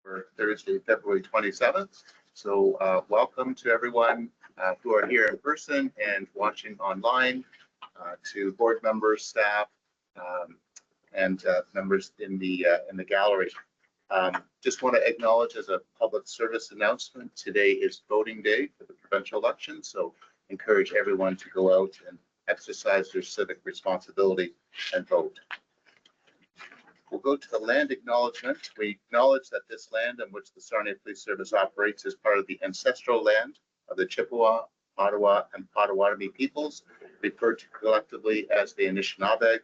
for Thursday, February 27th. So welcome to everyone who are here in person and watching online, to board members, staff, and members in the gallery. Just want to acknowledge as a public service announcement, today is voting day for the provincial election. So encourage everyone to go out and exercise their civic responsibility and vote. We'll go to the land acknowledgement. We acknowledge that this land on which the Sarnia Police Service operates is part of the ancestral land of the Chippewa, Ottawa, and Potawatomi peoples, referred to collectively as the Anishinaabe.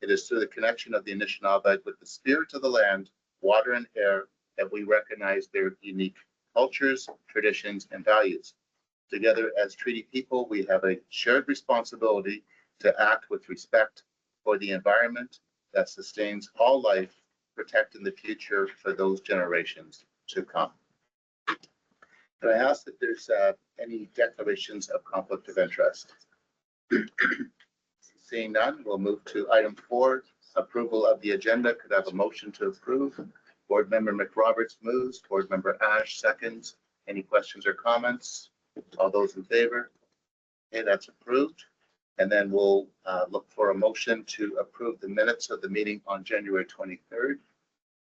It is through the connection of the Anishinaabe with the spirit of the land, water, and air that we recognize their unique cultures, traditions, and values. Together as treaty people, we have a shared responsibility to act with respect for the environment that sustains all life, protecting the future for those generations to come. Can I ask that there's any declarations of conflict of interest? Seeing none, we'll move to item 4, approval of the agenda. Could I have a motion to approve? Board Member McRoberts moves, Board Member Ash seconds. Any questions or comments? All those in favor? Okay, that's approved. And then we'll look for a motion to approve the minutes of the meeting on January 23rd.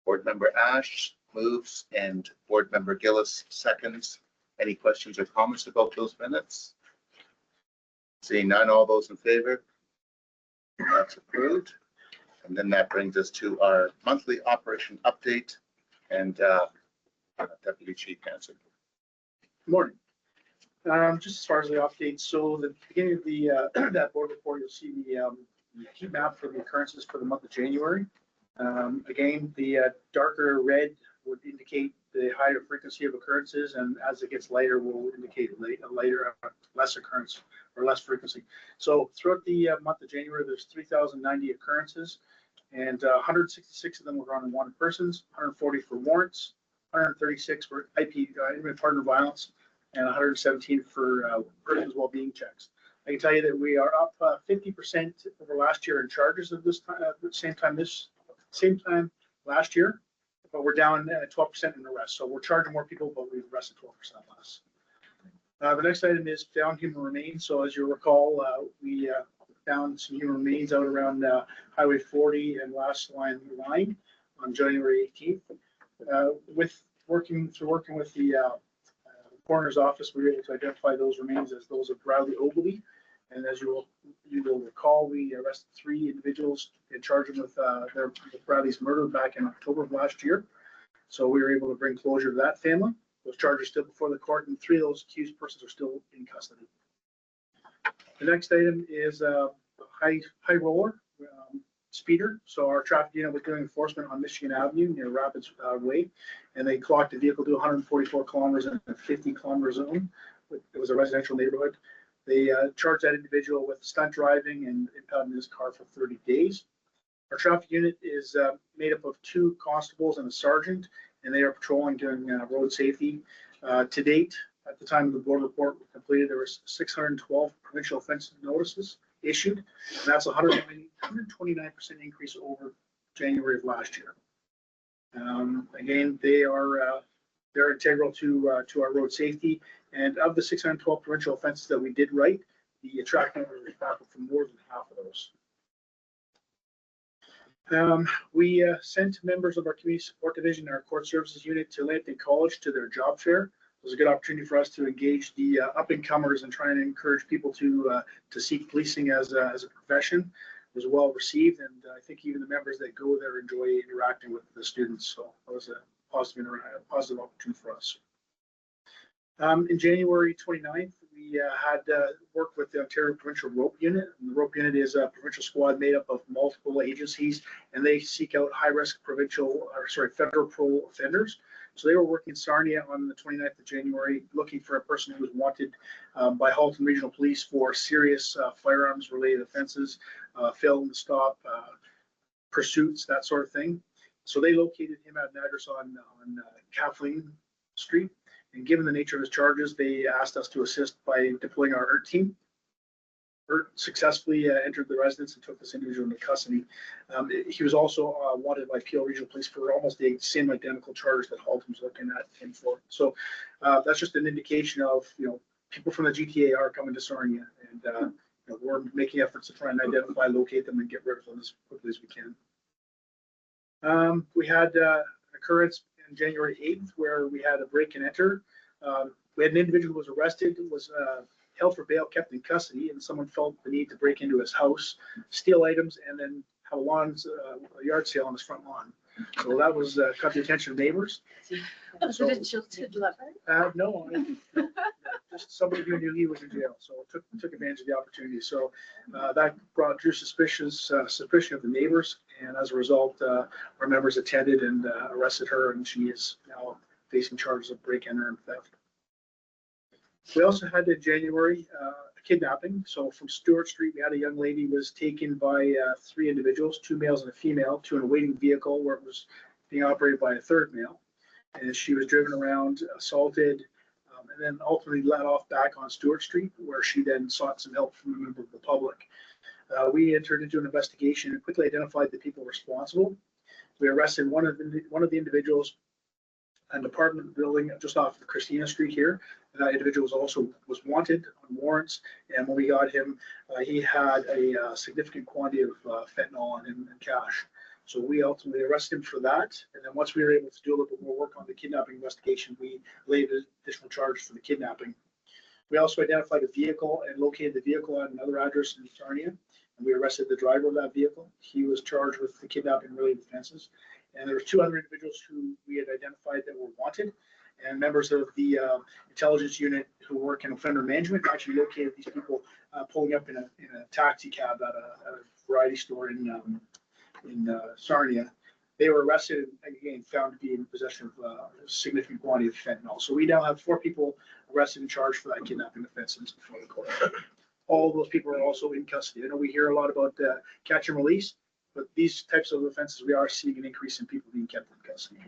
Board Member Ash moves and Board Member Gillis seconds. Any questions or comments about those minutes? Seeing none, all those in favor? That's approved. And then that brings us to our monthly operation update, and Deputy Chief Hanson. Good morning. Just as far as the updates, so the beginning of the that board report, you'll see the heat map for the occurrences for the month of January. Again, the darker red would indicate the higher frequency of occurrences, and as it gets lighter, will indicate less occurrence or less frequency. So throughout the month of January, there's 3,090 occurrences, and 166 of them were on wanted persons, 140 for warrants, 136 for intimate partner violence, and 117 for persons well-being checks. I can tell you that we are up 50% over last year in charges of this time, same time last year, but we're down 12% in arrests. So we're charging more people, but we've arrested 12% less. The next item is found human remains. So as you recall, we found some human remains out around Highway 40 and Last Line on January 18th. Working with the coroner's office, we were able to identify those remains as those of Bradley Ogilvie. And as you will recall, we arrested 3 individuals and charged them with Bradley's murder back in October of last year. So we were able to bring closure to that family. Those charges are still before the court, and 3 of those accused persons are still in custody. The next item is a high roller speeder. So our traffic unit was doing enforcement on Michigan Avenue near Rapids Way, and they clocked a vehicle to 144 kilometers in a 50-kilometer zone. It was a residential neighborhood. They charged that individual with stunt driving and impounding his car for 30 days. Our traffic unit is made up of 2 constables and a sergeant, and they are patrolling doing road safety. To date, at the time of the board report was completed, there was 612 provincial offense notices issued, and that's 129% increase over January of last year. Again, they're integral to our road safety, and of the 612 provincial offenses that we did write, the track number is responsible for more than half of those. We sent members of our community support division and our court services unit to Lampton College to their job fair. It was a good opportunity for us to engage the up-and-comers and try and encourage people to seek policing as a profession. It was well received, and I think even the members that go there enjoy interacting with the students. So that was a positive opportunity for us. In January 29th, we had worked with the Ontario Provincial Rope Unit. And the Rope Unit is a provincial squad made up of multiple agencies, and they seek out high-risk federal parole offenders. So they were working in Sarnia on the 29th of January, looking for a person who was wanted by Halton Regional Police for serious firearms-related offenses, failing to stop, pursuits, that sort of thing. So they located him at an address on Kathleen Street. And given the nature of his charges, they asked us to assist by deploying our ERT team. successfully entered the residence and took this individual into custody. He was also wanted by Peel Regional Police for almost the same identical charge that Halton was looking at him for. So that's just an indication of, people from the GTA are coming to Sarnia, and we're making efforts to try and identify, locate them, and get rid of them as quickly as we can. We had an occurrence on January 8th where we had a break and enter. We had an individual who was arrested, was held for bail, kept in custody, and someone felt the need to break into his house, steal items, and then have a yard sale on his front lawn. So that was caught the attention of neighbors. Was it a jilted lover? No, just somebody who knew he was in jail, so took advantage of the opportunity. So that drew suspicion of the neighbors, and as a result, our members attended and arrested her, and she is now facing charges of break-in and theft. We also had in January a kidnapping. So from Stewart Street, we had a young lady was taken by 3 individuals, 2 males and a female, to an awaiting vehicle where it was being operated by a 3rd male. And she was driven around, assaulted, and then ultimately let off back on Stewart Street, where she then sought some help from a member of the public. We entered into an investigation and quickly identified the people responsible. We arrested one of the individuals, an apartment building just off of Christina Street here. That individual was wanted on warrants, and when we got him, he had a significant quantity of fentanyl on him and cash. So we ultimately arrested him for that, and then once we were able to do a little bit more work on the kidnapping investigation, we laid additional charges for the kidnapping. We also identified a vehicle and located the vehicle at another address in Sarnia, and we arrested the driver of that vehicle. He was charged with the kidnapping related offenses. And there were 2 other individuals who we had identified that were wanted, and members of the intelligence unit who work in offender management actually located these people pulling up in a taxi cab at a variety store in Sarnia. They were arrested and again found to be in possession of a significant quantity of fentanyl. So we now have 4 people arrested and charged for that kidnapping offenses before the court. All of those people are also in custody. I know we hear a lot about catch and release, but these types of offenses, we are seeing an increase in people being kept in custody.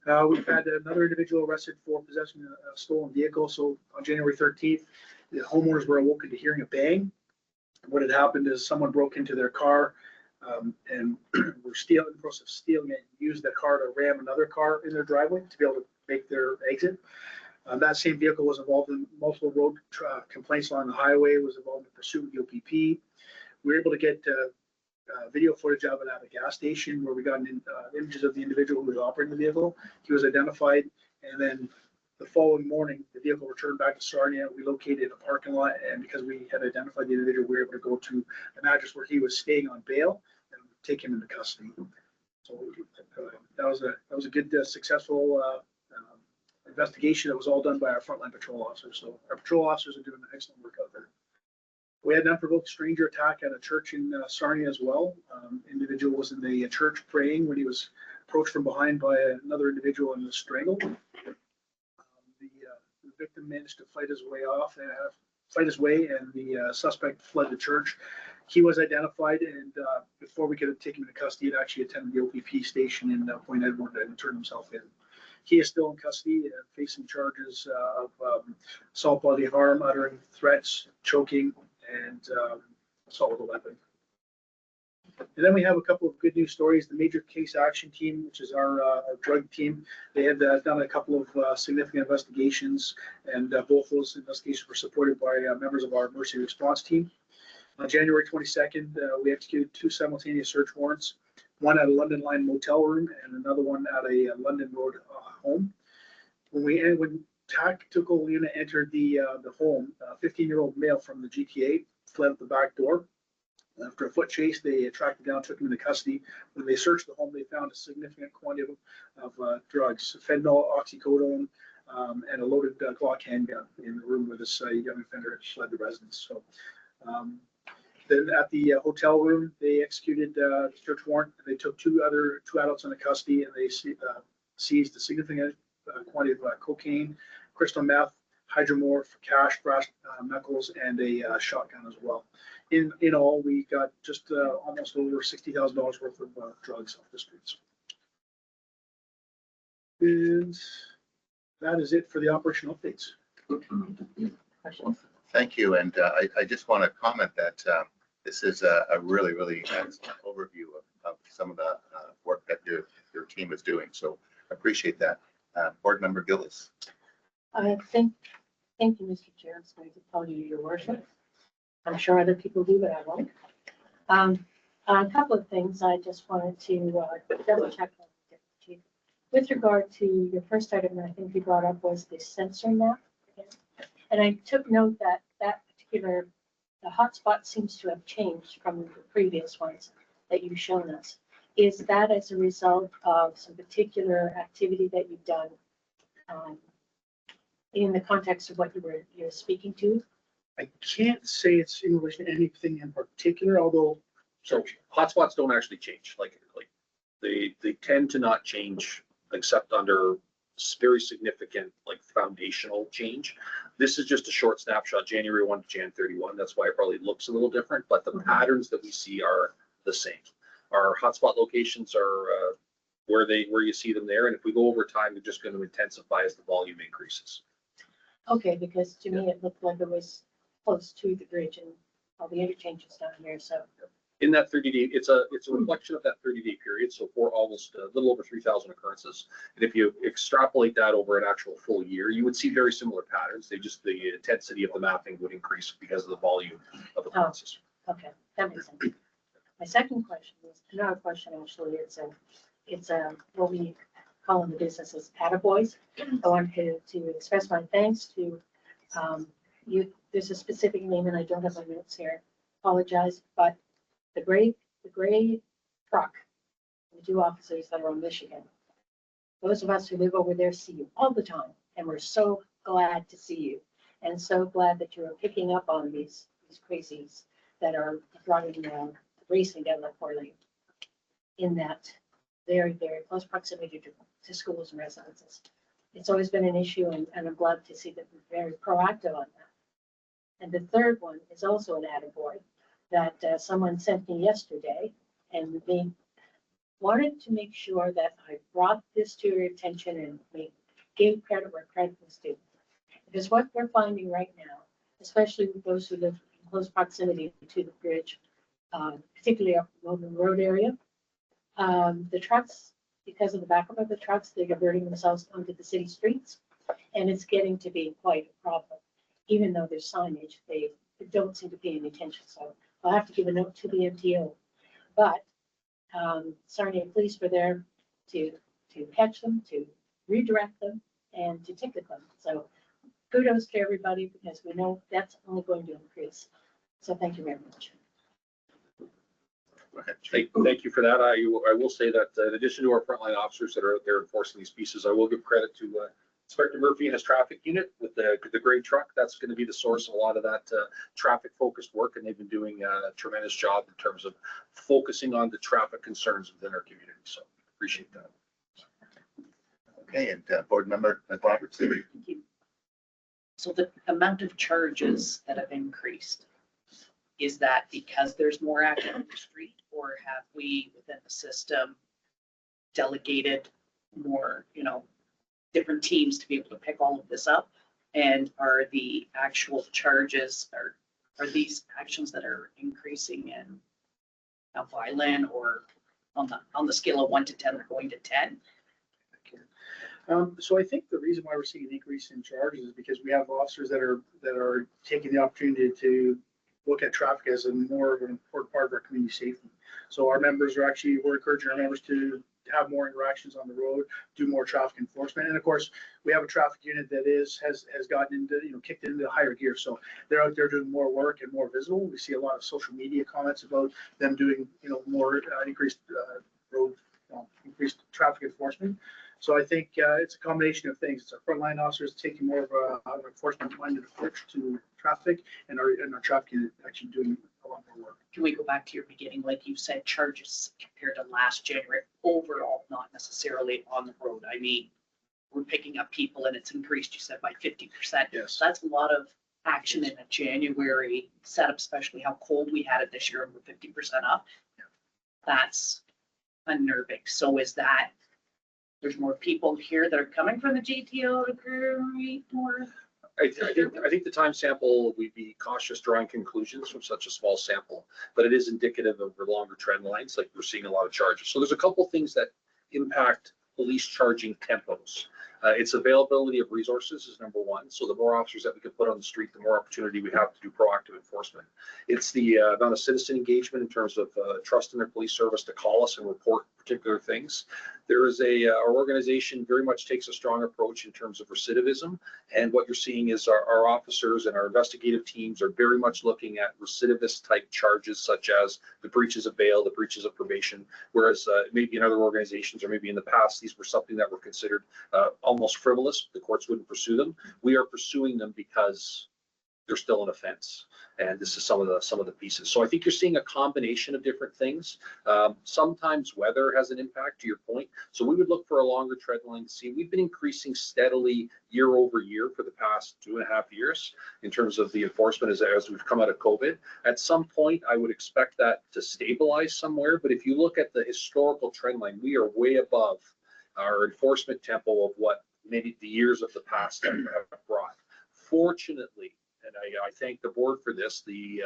We've had another individual arrested for possessing a stolen vehicle. So on January 13th, the homeowners were awoken to hearing a bang. What had happened is someone broke into their car and were in the process of stealing it, used that car to ram another car in their driveway to be able to make their exit. That same vehicle was involved in multiple road complaints along the highway, was involved in pursuit of the OPP. We were able to get video footage of it at a gas station where we got images of the individual who was operating the vehicle. He was identified, and then the following morning, the vehicle returned back to Sarnia. We located a parking lot, and because we had identified the individual, we were able to go to an address where he was staying on bail and take him into custody. So that was a good, successful investigation that was all done by our frontline patrol officers. So our patrol officers are doing excellent work out there. We had an unprovoked stranger attack at a church in Sarnia as well. Individual was in the church praying when he was approached from behind by another individual and was strangled. The victim managed to fight his way, and the suspect fled the church. He was identified, and before we could take him into custody, he had actually attended the OPP station in Point Edward and turned himself in. He is still in custody, facing charges of assault bodily harm, uttering threats, choking, and assault with a weapon. And then we have a couple of good news stories. The Major Case Action Team, which is our drug team, they had done a couple of significant investigations, and both those investigations were supported by members of our emergency response team. On January 22nd, we executed 2 simultaneous search warrants, one at a London Line motel room and another one at a London Road home. When tactical unit entered the home, a 15-year-old male from the GTA fled out the back door. After a foot chase, they tracked him down, took him into custody. When they searched the home, they found a significant quantity of drugs, fentanyl, oxycodone, and a loaded Glock handgun in the room where this young offender fled the residence. So then at the hotel room, they executed the search warrant. They took 2 adults into custody, and they seized a significant quantity of cocaine, crystal meth, hydromorph, cash, brass knuckles, and a shotgun as well. In all, we got just almost over $60,000 worth of drugs off the streets. And that is it for the operational updates. Questions? Thank you. And I just want to comment that this is a really, really excellent overview of some of the work that your team is doing. So I appreciate that. Board Member Gillis. Thank you, Mr. Chair. I'm going to tell you, Your Worship. I'm sure other people do, but I won't. A couple of things I just wanted to double check on. With regard to your first item, I think you brought up was the sensor map. And I took note that particular, the hotspot seems to have changed from the previous ones that you've shown us. Is that as a result of some particular activity that you've done in the context of what you're speaking to? I can't say it's in relation to anything in particular, although. So hotspots don't actually change. Like they tend to not change except under very significant foundational change. This is just a short snapshot, January 1 to Jan 31. That's why it probably looks a little different, but the patterns that we see are the same. Our hotspot locations are where you see them there, and if we go over time, they're just going to intensify as the volume increases. Okay, because to me it looked like it was close to the bridge and all the interchanges down here. So in that 30-day, it's a reflection of that 30-day period. So for almost a little over 3,000 occurrences. And if you extrapolate that over an actual full year, you would see very similar patterns. The intensity of the mapping would increase because of the volume of occurrences. okay, that makes sense. My second question is another question. Actually, it's what we call in the business as attaboys. I want to express my thanks to you. There's a specific name, and I don't have my notes here. Apologize, but the gray truck, the two officers that are on Michigan. Those of us who live over there see you all the time, and we're so glad to see you, and so glad that you're picking up on these crazies that are driving racing down that 4-lane in that very, very close proximity to schools and residences. It's always been an issue, and I'm glad to see that we're very proactive on that. And the third one is also an attaboy that someone sent me yesterday, and they wanted to make sure that I brought this to your attention and gave credit where credit was due. Because what we're finding right now, especially with those who live in close proximity to the bridge, particularly up the Logan Road area, the trucks, because of the backup of the trucks, they're diverting themselves onto the city streets, and it's getting to be quite a problem. Even though there's signage, they don't seem to pay any attention. So I'll have to give a note to the MTO. But Sarnia police were there to catch them, to redirect them, and to ticket them. So kudos to everybody, because we know that's only going to increase. So thank you very much. Thank you for that. I will say that in addition to our frontline officers that are out there enforcing these pieces, I will give credit to Inspector Murphy and his traffic unit with the gray truck. That's going to be the source of a lot of that traffic focused work, and they've been doing a tremendous job in terms of focusing on the traffic concerns within our community. So appreciate that. Okay, and Board Member Roberts. Thank you. So the amount of charges that have increased, is that because there's more action on the street, or have we within the system delegated more, different teams to be able to pick all of this up? And are the actual charges, are these actions that are increasing in violent, or on the scale of 1 to 10, they're going to 10? So I think the reason why we're seeing an increase in charges is because we have officers that are taking the opportunity to look at traffic as a more of an important part of our community safety. So we're encouraging our members to have more interactions on the road, do more traffic enforcement. And of course, we have a traffic unit that has gotten into, kicked into higher gear. So they're out there doing more work and more visible. We see a lot of social media comments about them doing, more increased traffic enforcement. So I think it's a combination of things. It's our frontline officers taking more of an enforcement-minded approach to traffic, and our traffic unit actually doing a lot more work. Can we go back to your beginning, like you said, charges compared to last January overall, not necessarily on the road? I mean, we're picking up people and it's increased, you said, by 50%. Yes. So that's a lot of action in a January setup, especially how cold we had it this year, and we're 50% up. That's unnerving. So is that there's more people here that are coming from the GTO to create more? I think the time sample, we'd be cautious drawing conclusions from such a small sample, but it is indicative of the longer trend lines, like we're seeing a lot of charges. So there's a couple things that impact police charging tempos. It's availability of resources is number one. So the more officers that we can put on the street, the more opportunity we have to do proactive enforcement. It's the amount of citizen engagement in terms of trust in their police service to call us and report particular things. There is our organization very much takes a strong approach in terms of recidivism. And what you're seeing is our officers and our investigative teams are very much looking at recidivist type charges, such as the breaches of bail, the breaches of probation, whereas maybe in other organizations or maybe in the past, these were something that were considered almost frivolous. The courts wouldn't pursue them. We are pursuing them because they're still an offense. And this is some of the pieces. So I think you're seeing a combination of different things. Sometimes weather has an impact, to your point. So we would look for a longer trend line to see. We've been increasing steadily year over year for the past 2.5 years in terms of the enforcement as we've come out of COVID. At some point, I would expect that to stabilize somewhere. But if you look at the historical trend line, we are way above our enforcement tempo of what maybe the years of the past have brought. Fortunately, and I thank the board for this, the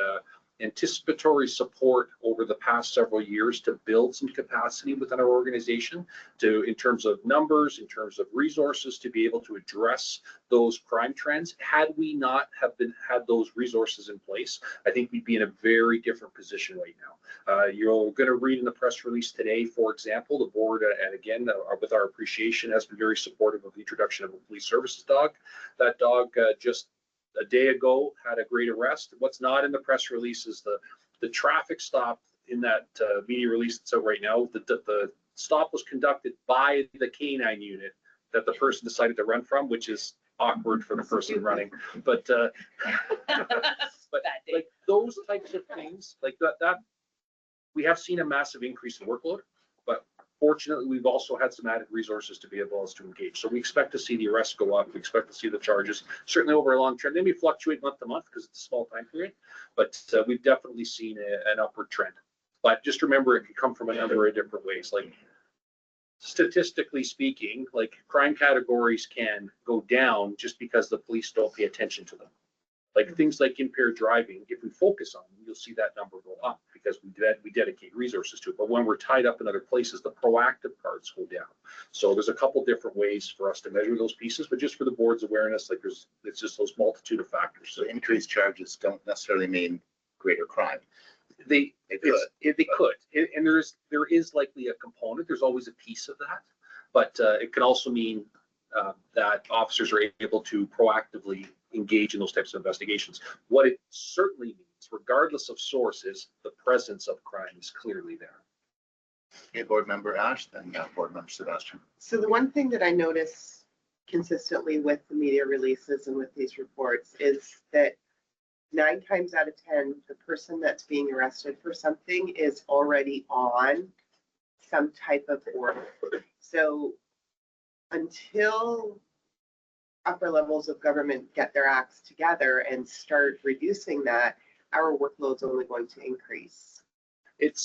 anticipatory support over the past several years to build some capacity within our organization in terms of numbers, in terms of resources to be able to address those crime trends. Had we not had those resources in place, I think we'd be in a very different position right now. You're going to read in the press release today, for example, the board, and again, with our appreciation, has been very supportive of the introduction of a police services dog. That dog just a day ago had a great arrest. What's not in the press release is the traffic stop in that media release that's out right now. The stop was conducted by the canine unit that the person decided to run from, which is awkward for the person running. But like those types of things, like that we have seen a massive increase in workload, but fortunately, we've also had some added resources to be able to engage. So we expect to see the arrests go up. We expect to see the charges, certainly over a long trend. They may fluctuate month to month because it's a small time period, but we've definitely seen an upward trend. But just remember, it can come from a number of different ways. Like statistically speaking, like crime categories can go down just because the police don't pay attention to them. Like things like impaired driving, if we focus on them, you'll see that number go up because we dedicate resources to it. But when we're tied up in other places, the proactive parts go down. So there's a couple different ways for us to measure those pieces, but just for the board's awareness, like it's just those multitude of factors. So increased charges don't necessarily mean greater crime. They could, and there is likely a component. There's always a piece of that, but it can also mean that officers are able to proactively engage in those types of investigations. What it certainly means, regardless of source, is the presence of crime is clearly there. Okay, board member Ash, then board member Sebastian. So the one thing that I notice consistently with the media releases and with these reports is that 9 times out of 10, the person that's being arrested for something is already on some type of order. So until upper levels of government get their acts together and start reducing that, our workload's only going to increase. It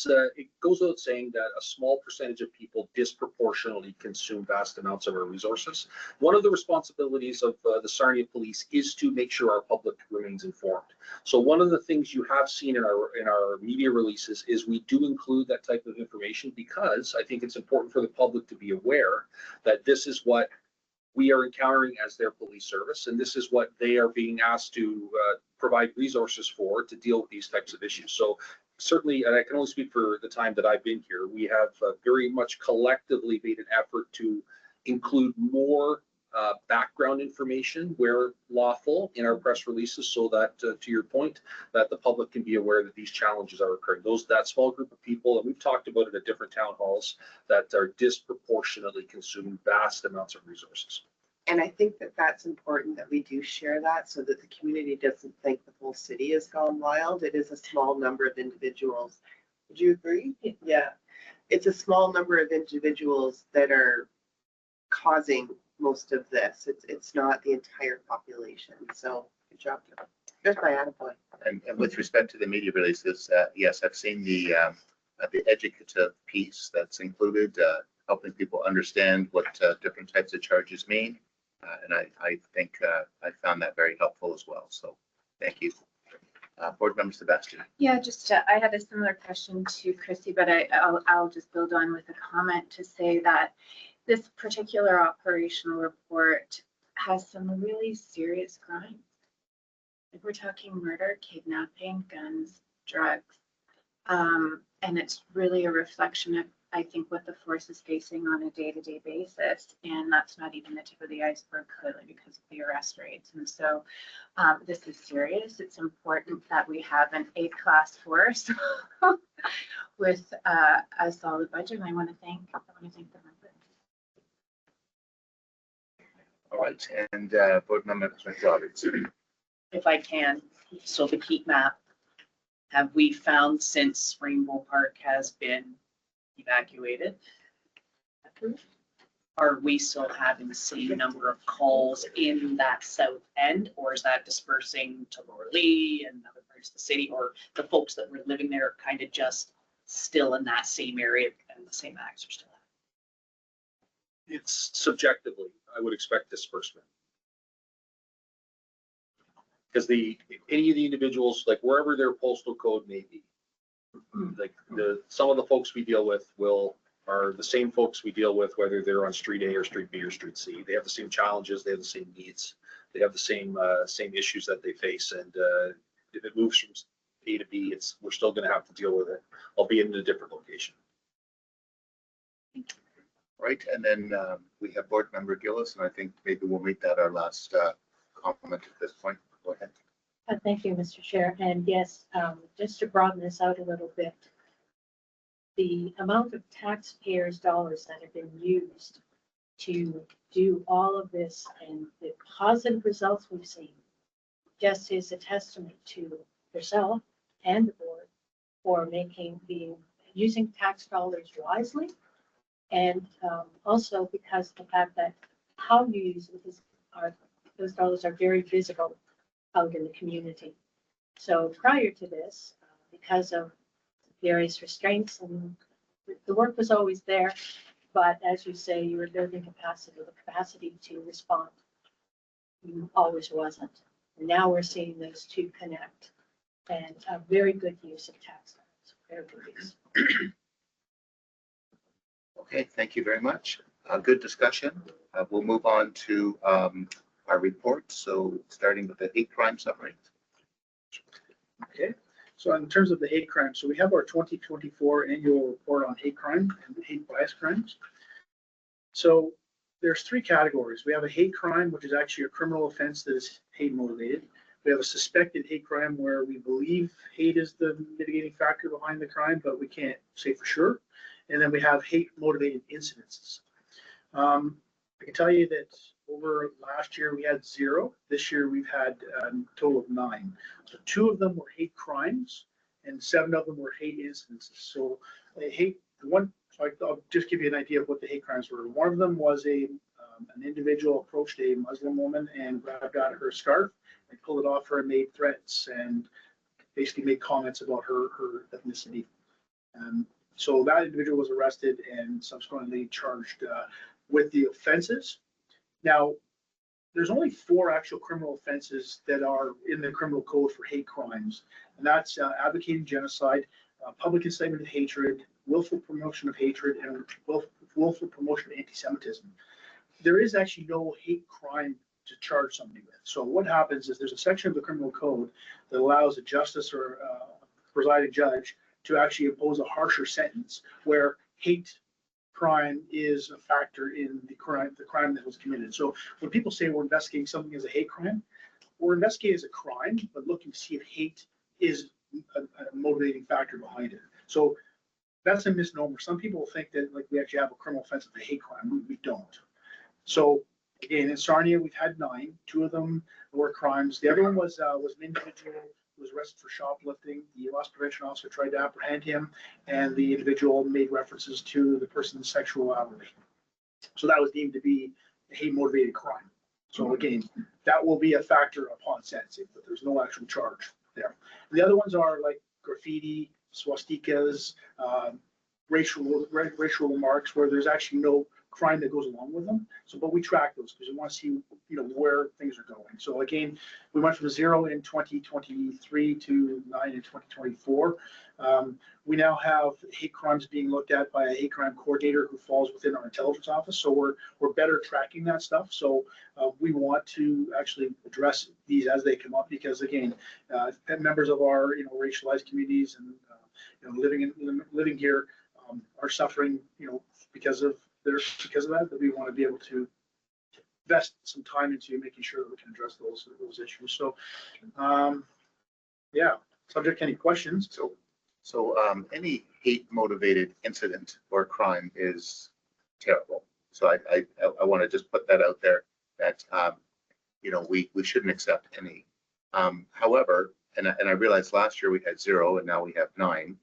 goes without saying that a small percentage of people disproportionately consume vast amounts of our resources. One of the responsibilities of the Sarnia Police is to make sure our public remains informed. So one of the things you have seen in our media releases is we do include that type of information because I think it's important for the public to be aware that this is what we are encountering as their police service, and this is what they are being asked to provide resources for to deal with these types of issues. So certainly, and I can only speak for the time that I've been here, we have very much collectively made an effort to include more background information where lawful in our press releases so that, to your point, that the public can be aware that these challenges are occurring. That small group of people, and we've talked about it at different town halls, that are disproportionately consuming vast amounts of resources. And I think that that's important that we do share that so that the community doesn't think the whole city has gone wild. It is a small number of individuals. Would you agree? Yeah. It's a small number of individuals that are causing most of this. It's not the entire population. So good job. There's my attaboy. And with respect to the media releases, yes, I've seen the educative piece that's included, helping people understand what different types of charges mean. And I think I found that very helpful as well. So thank you. Board Member Sebastian. Yeah, just, I had a similar question to Chrissy, but I'll just build on with a comment to say that this particular operational report has some really serious crimes. Like we're talking murder, kidnapping, guns, drugs. And it's really a reflection of, I think, what the force is facing on a day-to-day basis. And that's not even the tip of the iceberg, clearly, because of the arrest rates. And so this is serious. It's important that we have an A-class force with a solid budget. And I want to thank the members. All right, and Board Member Roberts. If I can, so the heat map, have we found since Rainbow Park has been evacuated? Are we still having the same number of calls in that south end, or is that dispersing to Lower Lee and other parts of the city, or the folks that were living there kind of just still in that same area and the same acts are still happening? It's subjectively, I would expect disbursement. Because any of the individuals, like wherever their postal code may be, like some of the folks we deal with are the same folks we deal with, whether they're on street A or street B or street C. They have the same challenges, they have the same needs, they have the same issues that they face. And if it moves from A to B, we're still going to have to deal with it, albeit in a different location. Right, and then we have Board Member Gillis, and I think maybe we'll make that our last compliment at this point. Go ahead. Thank you, Mr. Chair. And yes, just to broaden this out a little bit, the amount of taxpayers' dollars that have been used to do all of this and the positive results we've seen just is a testament to yourself and the board for using tax dollars wisely. And also because the fact that how you use it those dollars are very visible out in the community. So prior to this, because of various restraints, and the work was always there, but as you say, you were building capacity, the capacity to respond always wasn't. And now we're seeing those two connect, and a very good use of tax dollars, very good use. Okay, thank you very much. Good discussion. We'll move on to our report. So starting with the hate crime summary. Okay, so in terms of the hate crime, so we have our 2024 annual report on hate crime and hate bias crimes. So there's three categories. We have a hate crime, which is actually a criminal offense that is hate motivated. We have a suspected hate crime where we believe hate is the mitigating factor behind the crime, but we can't say for sure. And then we have hate motivated incidences. I can tell you that over last year we had 0. This year we've had a total of 9. So 2 of them were hate crimes and 7 of them were hate incidences. So I'll just give you an idea of what the hate crimes were. One of them was an individual approached a Muslim woman and grabbed out her scarf and pulled it off her and made threats and basically made comments about her ethnicity. So that individual was arrested and subsequently charged with the offenses. Now, there's only 4 actual criminal offenses that are in the criminal code for hate crimes, and that's advocating genocide, public incitement of hatred, willful promotion of hatred, and willful promotion of anti-Semitism. There is actually no hate crime to charge somebody with. So what happens is there's a section of the criminal code that allows a justice or presiding judge to actually impose a harsher sentence where hate crime is a factor in the crime that was committed. So when people say we're investigating something as a hate crime, we're investigating as a crime, but looking to see if hate is a motivating factor behind it. So that's a misnomer. Some people think that like we actually have a criminal offense of a hate crime. We don't. So again, in Sarnia, we've had 9. 2 of them were crimes. The other one was an individual who was arrested for shoplifting. The loss prevention officer tried to apprehend him, and the individual made references to the person's sexuality. So that was deemed to be a hate-motivated crime. So again, that will be a factor upon sentencing, but there's no actual charge there. The other ones are like graffiti, swastikas, racial remarks, where there's actually no crime that goes along with them. So, but we track those because we want to see, where things are going. So again, we went from 0 in 2023 to 9 in 2024. We now have hate crimes being looked at by a hate crime coordinator who falls within our intelligence office. So we're better tracking that stuff. So we want to actually address these as they come up because again, members of our racialized communities and living here are suffering because of that we want to be able to invest some time into making sure that we can address those issues. So yeah, subject to any questions. So any hate motivated incident or crime is terrible. So I want to just put that out there that we shouldn't accept any. However, and I realized last year we had 0 and now we have 9.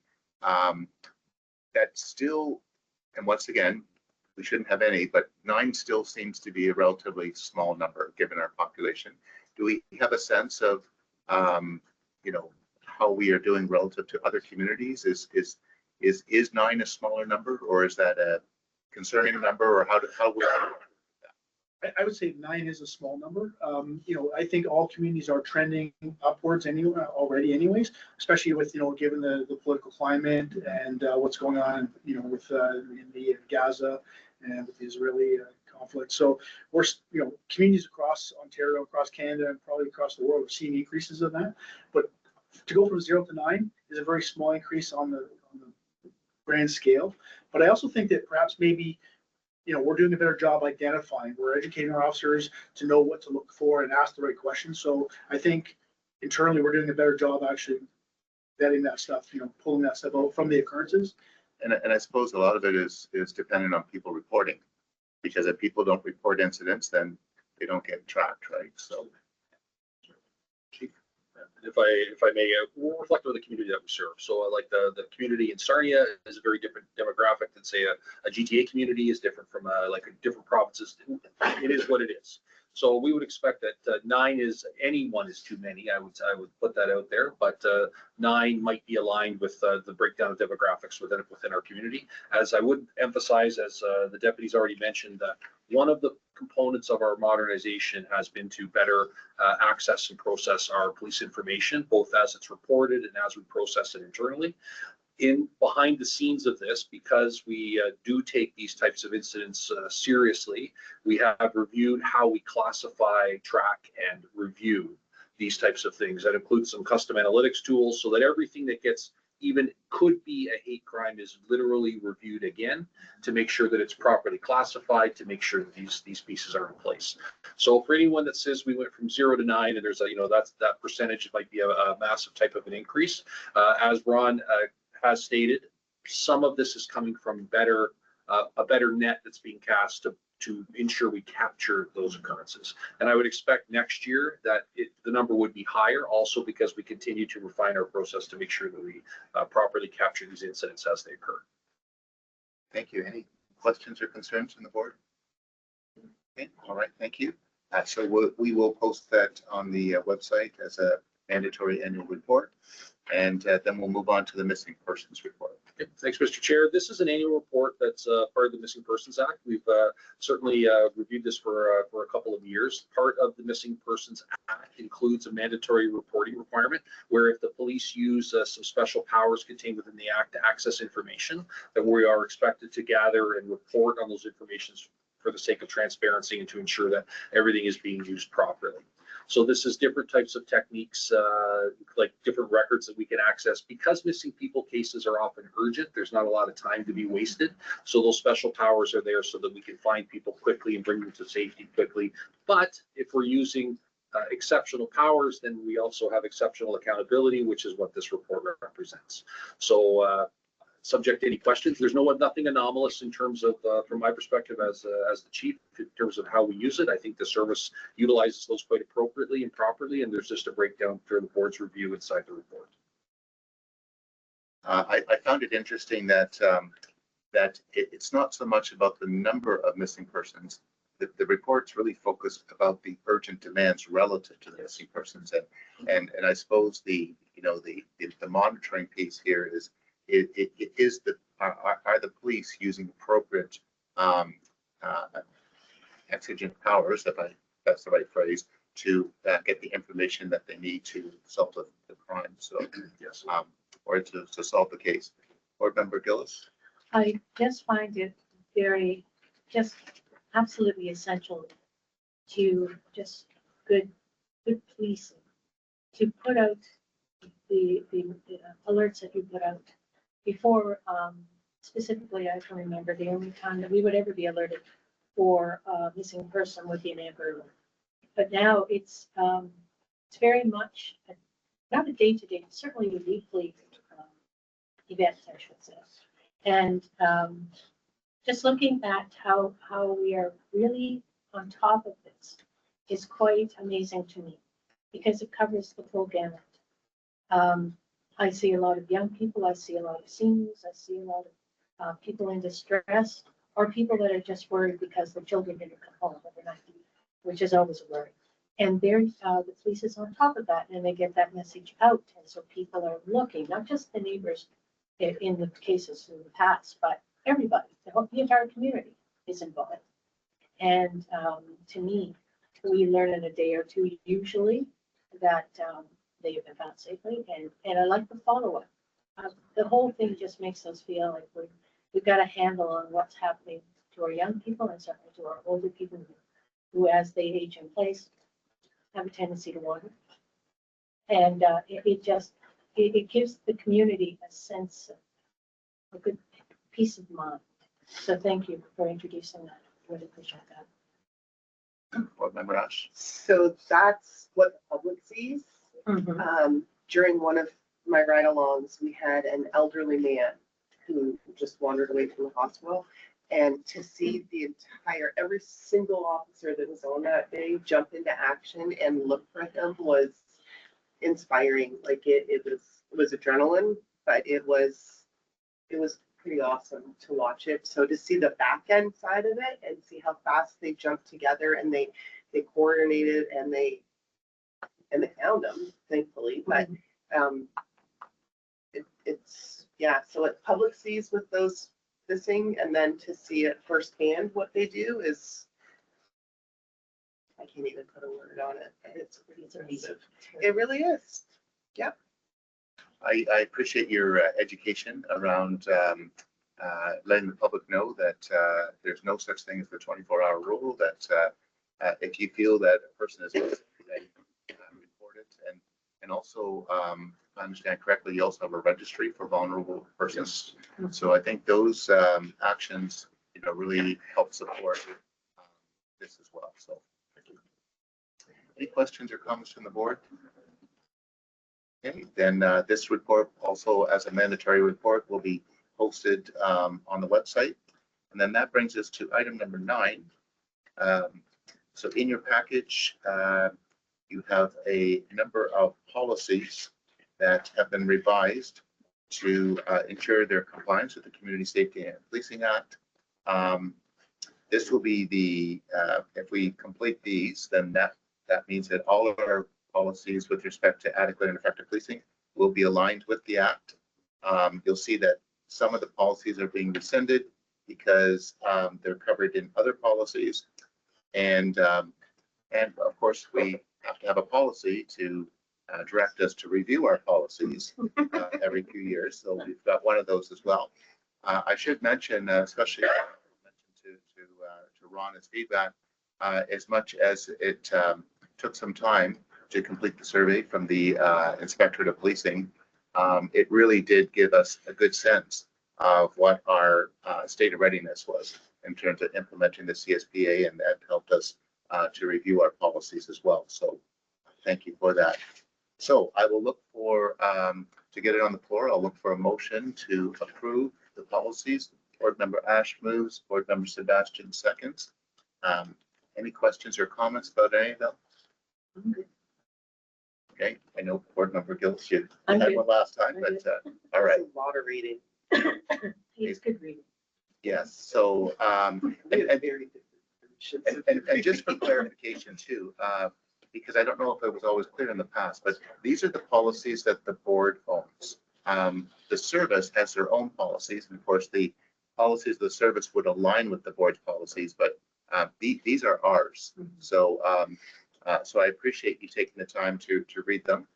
That still, and once again, we shouldn't have any, but 9 still seems to be a relatively small number given our population. Do we have a sense of how we are doing relative to other communities? Is 9 a smaller number, or is that a concerning number, or how would I would say 9 is a small number. I think all communities are trending upwards already anyways, especially with, given the political climate and what's going on, with in Gaza and with the Israeli conflict. So we're, communities across Ontario, across Canada, and probably across the world are seeing increases of that. But to go from 0 to 9 is a very small increase on the grand scale. But I also think that perhaps maybe we're doing a better job identifying. We're educating our officers to know what to look for and ask the right questions. So I think internally we're doing a better job actually vetting that stuff, pulling that stuff out from the occurrences. And I suppose a lot of it is dependent on people reporting, because if people don't report incidents, then they don't get tracked, right? So. If I may, we'll reflect on the community that we serve. So like the community in Sarnia is a very different demographic than say a GTA community is different from different provinces. It is what it is. So we would expect that 9 is, any one is too many. I would put that out there, but 9 might be aligned with the breakdown of demographics within our community. As I would emphasize, as the deputies already mentioned, one of the components of our modernization has been to better access and process our police information, both as it's reported and as we process it internally. Behind the scenes of this, because we do take these types of incidents seriously, we have reviewed how we classify, track, and review these types of things. That includes some custom analytics tools so that everything that could be a hate crime is literally reviewed again to make sure that it's properly classified, to make sure that these pieces are in place. So for anyone that says we went from 0 to 9 and there's that percentage might be a massive type of an increase, as Ron has stated, some of this is coming from a better net that's being cast to ensure we capture those occurrences. And I would expect next year that the number would be higher, also because we continue to refine our process to make sure that we properly capture these incidents as they occur. Thank you. Any questions or concerns from the board? Okay, all right, thank you. So we will post that on the website as a mandatory annual report, and then we'll move on to the missing persons report. Okay, thanks, Mr. Chair. This is an annual report that's part of the Missing Persons Act. We've certainly reviewed this for a couple of years. Part of the Missing Persons Act includes a mandatory reporting requirement where if the police use some special powers contained within the act to access information, that we are expected to gather and report on those informations for the sake of transparency and to ensure that everything is being used properly. So this is different types of techniques, like different records that we can access. Because missing people cases are often urgent, there's not a lot of time to be wasted. So those special powers are there so that we can find people quickly and bring them to safety quickly. But if we're using exceptional powers, then we also have exceptional accountability, which is what this report represents. So subject to any questions, there's nothing anomalous in terms of, from my perspective as the chief, in terms of how we use it. I think the service utilizes those quite appropriately and properly, and there's just a breakdown for the board's review inside the report. I found it interesting that it's not so much about the number of missing persons. The report's really focused about the urgent demands relative to the missing persons, and I suppose the monitoring piece here is are the police using appropriate exigent powers, if that's the right phrase, to get the information that they need to solve the crime. So, Yes. or to solve the case. Board Member Gillis? I just find it very, just absolutely essential to just good policing, to put out the alerts that you put out before, specifically, I can remember the only time that we would ever be alerted for a missing person would be an Amber Alert. But now it's very much, not a day-to-day, certainly a weekly event, I should say. And just looking at how we are really on top of this is quite amazing to me, because it covers the full gamut. I see a lot of young people, I see a lot of seniors, I see a lot of people in distress, or people that are just worried because the children didn't come home overnight, which is always a worry. And the police is on top of that, and they get that message out, and so people are looking, not just the neighbors in the cases in the past, but everybody, the entire community is involved. And to me, we learn in a day or two usually that they have been found safely, and I like the follow-up. The whole thing just makes us feel like we've got a handle on what's happening to our young people and certainly to our older people who, as they age in place, have a tendency to wander. And it gives the community a sense of a good peace of mind. So thank you for introducing that. Really appreciate that. Board Member Ash? So that's what the public sees. Mhm. During one of my ride-alongs, we had an elderly man who just wandered away from the hospital. And to see every single officer that was on that day jump into action and look for him was inspiring. Like it was adrenaline, but it was pretty awesome to watch it. So to see the back end side of it and see how fast they jumped together and they coordinated and they found them, thankfully. But so what public sees with those missing, and then to see it firsthand what they do is, I can't even put a word on it. It's pretty impressive. It really is. Yep. I appreciate your education around letting the public know that there's no such thing as the 24-hour rule, that if you feel that a person is missing, then report it. And also, if I understand correctly, you also have a registry for vulnerable persons. Yes. So I think those actions, really help support this as well. So thank you. Any questions or comments from the board? Okay, then this report also, as a mandatory report, will be posted on the website. And then that brings us to item number 9. So in your package, you have a number of policies that have been revised to ensure their compliance with the Community Safety and Policing Act. This will be if we complete these, then that means that all of our policies with respect to adequate and effective policing will be aligned with the Act. You'll see that some of the policies are being rescinded because they're covered in other policies. And of course, we have to have a policy to direct us to review our policies every few years. So we've got one of those as well. I should mention, especially to Ron's feedback, as much as it took some time to complete the survey from the Inspectorate of Policing, it really did give us a good sense of what our state of readiness was in terms of implementing the CSPA, and that helped us to review our policies as well. So thank you for that. So I will look for, to get it on the floor, I'll look for a motion to approve the policies. Board Member Ash moves, Board Member Sebastian seconds. Any questions or comments about any of them? Okay, I know Board Member Gillis, you had one last time, but all right. It's a water reading. It's good reading. Yes, so and just for clarification too, because I don't know if it was always clear in the past, but these are the policies that the board owns. The service has their own policies, and of course the policies of the service would align with the board's policies, but these are ours. So, so I appreciate you taking the time to read them,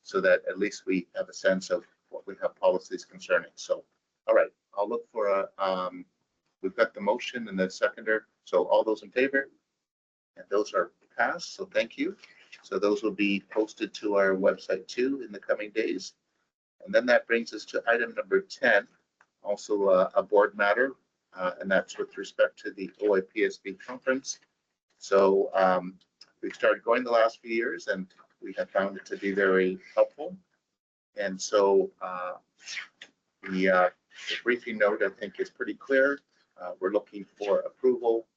so that at least we have a sense of what we have policies concerning. So, all right, I'll look for a, we've got the motion and the seconder. So all those in favor? And those are passed, so thank you. So those will be posted to our website too in the coming days. And then that brings us to item number 10, also a board matter, and that's with respect to the OIPSB conference. So we've started going the last few years and we have found it to be very helpful. And so the briefing note, I think, is pretty clear. We're looking for approval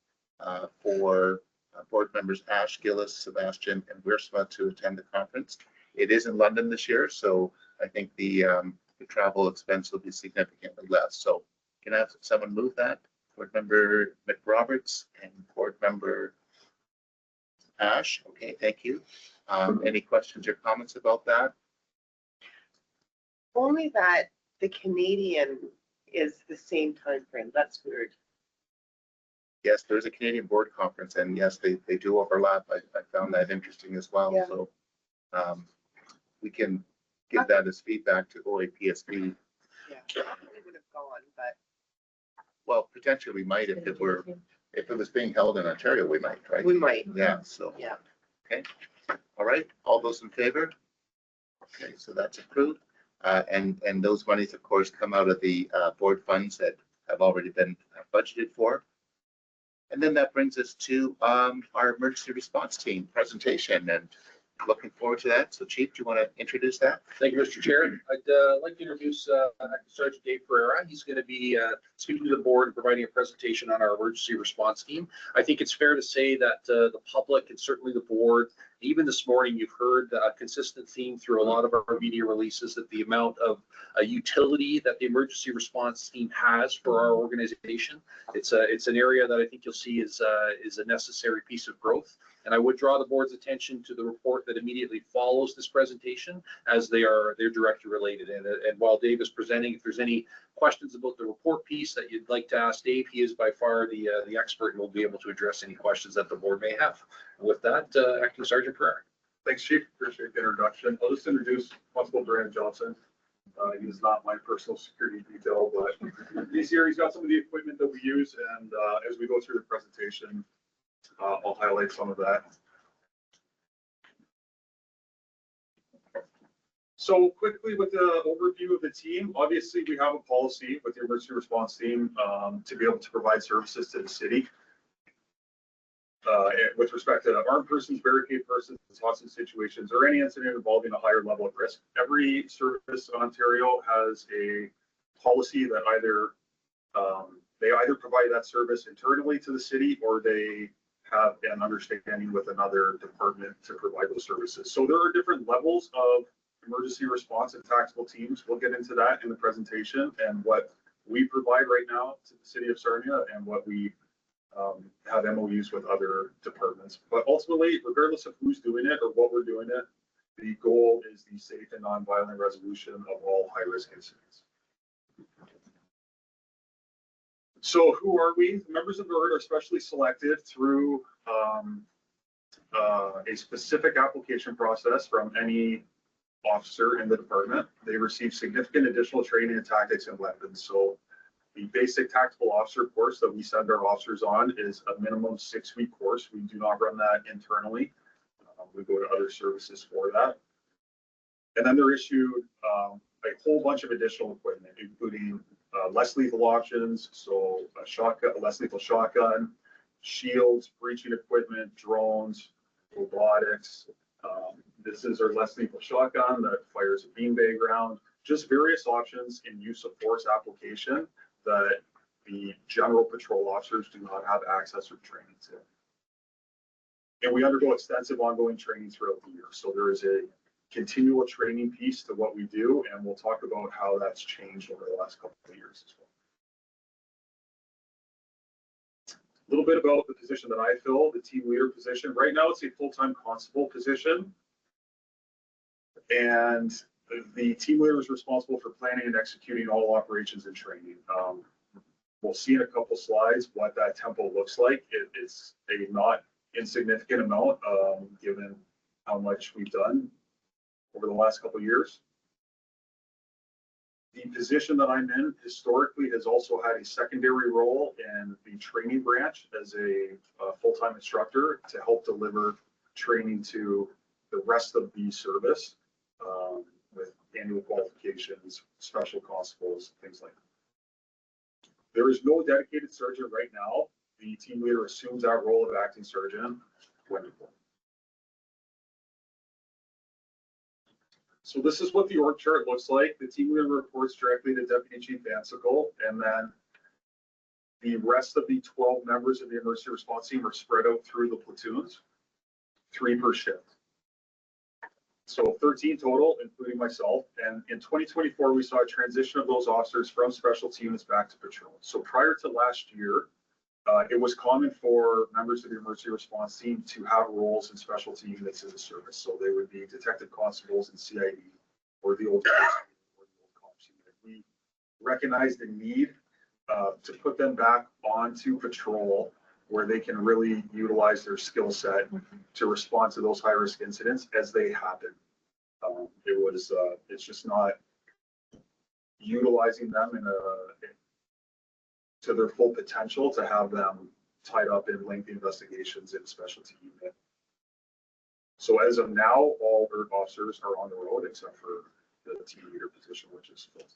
for board members Ash, Gillis, Sebastian, and Wiersma to attend the conference. It is in London this year, so I think the travel expense will be significantly less. So can I have someone move that? Board member McRoberts and board member Ash. Okay, thank you. Any questions or comments about that? Only that the Canadian is the same time frame. That's weird. Yes, there's a Canadian board conference, and yes, they do overlap. I found that interesting as well. Yeah. So we can give that as feedback to OAPSB. Yeah, we would have gone, but Well, potentially we might if it was being held in Ontario, we might, right? we might. Yeah, so, Yeah. all right, all those in favor? Okay, so that's approved. And those monies, of course, come out of the board funds that have already been budgeted for. And then that brings us to our emergency response team presentation, and looking forward to that. So Chief, do you want to introduce that? Thank you, Mr. Chair. I'd like to introduce Sergeant Dave Pereira. He's going to be speaking to the board and providing a presentation on our emergency response team. I think it's fair to say that the public and certainly the board, even this morning, you've heard a consistent theme through a lot of our media releases that the amount of utility that the emergency response team has for our organization. It's an area that I think you'll see is a necessary piece of growth. And I would draw the board's attention to the report that immediately follows this presentation, as they're directly related. And while Dave is presenting, if there's any questions about the report piece that you'd like to ask Dave, he is by far the expert and will be able to address any questions that the board may have. And with that, Acting Sergeant Pereira. Thanks, Chief. Appreciate the introduction. I'll just introduce Constable Brandon Johnson. He is not my personal security detail, but he's here. He's got some of the equipment that we use, and as we go through the presentation, I'll highlight some of that. So quickly with the overview of the team, obviously we have a policy with the emergency response team to be able to provide services to the city. With respect to armed persons, barricade persons, hostage situations, or any incident involving a higher level of risk. Every service in Ontario has a policy that they either provide that service internally to the city, or they have an understanding with another department to provide those services. So there are different levels of emergency response and tactical teams. We'll get into that in the presentation and what we provide right now to the city of Sarnia and what we have MOUs with other departments. But ultimately, regardless of who's doing it or what we're doing it, the goal is the safe and nonviolent resolution of all high-risk incidents. So who are we? The members of the board are specially selected through a specific application process from any officer in the department. They receive significant additional training in tactics and weapons. So the basic tactical officer course that we send our officers on is a minimum 6-week course. We do not run that internally. We go to other services for that. And then they're issued a whole bunch of additional equipment, including less lethal options, so a shotgun, a less lethal shotgun, shields, breaching equipment, drones, robotics. This is our less lethal shotgun that fires a beanbag round. Just various options in use of force application that the general patrol officers do not have access or training to. And we undergo extensive ongoing training throughout the year. So there is a continual training piece to what we do, and we'll talk about how that's changed over the last couple of years as well. A little bit about the position that I fill, the team leader position. Right now, it's a full-time constable position. And the team leader is responsible for planning and executing all operations and training. We'll see in a couple slides what that tempo looks like. It's a not insignificant amount, given how much we've done over the last couple of years. The position that I'm in historically has also had a secondary role in the training branch as a full-time instructor to help deliver training to the rest of the service, with annual qualifications, special constables, things like that. There is no dedicated sergeant right now. The team leader assumes that role of acting sergeant. Wonderful. So this is what the org chart looks like. The team leader reports directly to Deputy Chief Vansickle, and then the rest of the 12 members of the emergency response team are spread out through the platoons, 3 per shift. So 13 total, including myself. And in 2024, we saw a transition of those officers from specialty units back to patrol. So prior to last year, it was common for members of the emergency response team to have roles in specialty units in the service. So they would be detective constables in CID or the old cops unit. We recognized the need to put them back onto patrol where they can really utilize their skill set to respond to those high-risk incidents as they happen. It's just not utilizing them to their full potential to have them tied up in lengthy investigations in a specialty unit. So as of now, all alert officers are on the road except for the team leader position, which is filled.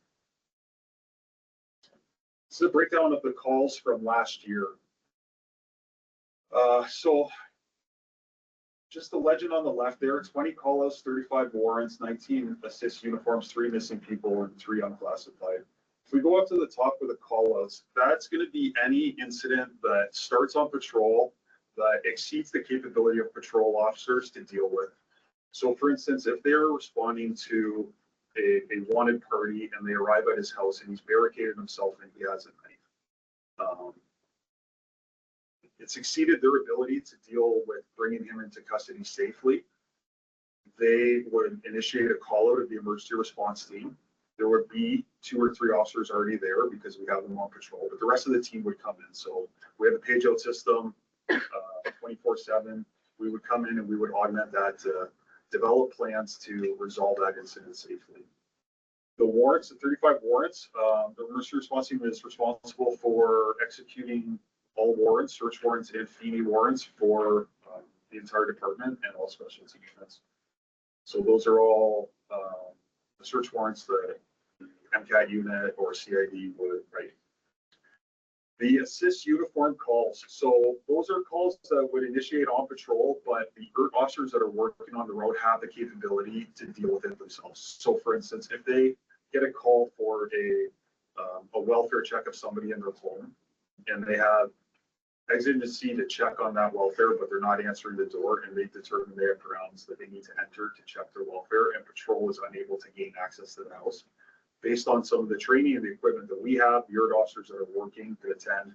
This is a breakdown of the calls from last year. So just the legend on the left there, 20 call-outs, 35 warrants, 19 assist uniforms, 3 missing people, and 3 unclassified. If we go up to the top with the call-outs, that's going to be any incident that starts on patrol that exceeds the capability of patrol officers to deal with. So for instance, if they're responding to a wanted party and they arrive at his house and he's barricaded himself and he has a knife, it's exceeded their ability to deal with bringing him into custody safely, they would initiate a call out of the emergency response team. There would be 2 or 3 officers already there because we have them on patrol, but the rest of the team would come in. So we have a page out system 24/7. We would come in and we would augment that to develop plans to resolve that incident safely. The warrants, the 35 warrants, the emergency response team is responsible for executing all warrants, search warrants, and fee warrants for the entire department and all specialty units. So those are all the search warrants that the MCAT unit or CID would write. The assist uniform calls. So those are calls that would initiate on patrol, but the officers that are working on the road have the capability to deal with it themselves. So for instance, if they get a call for a welfare check of somebody in their home and they have exigency to check on that welfare, but they're not answering the door and they determine they have grounds that they need to enter to check their welfare, and patrol is unable to gain access to the house. Based on some of the training and the equipment that we have, the alert officers that are working to attend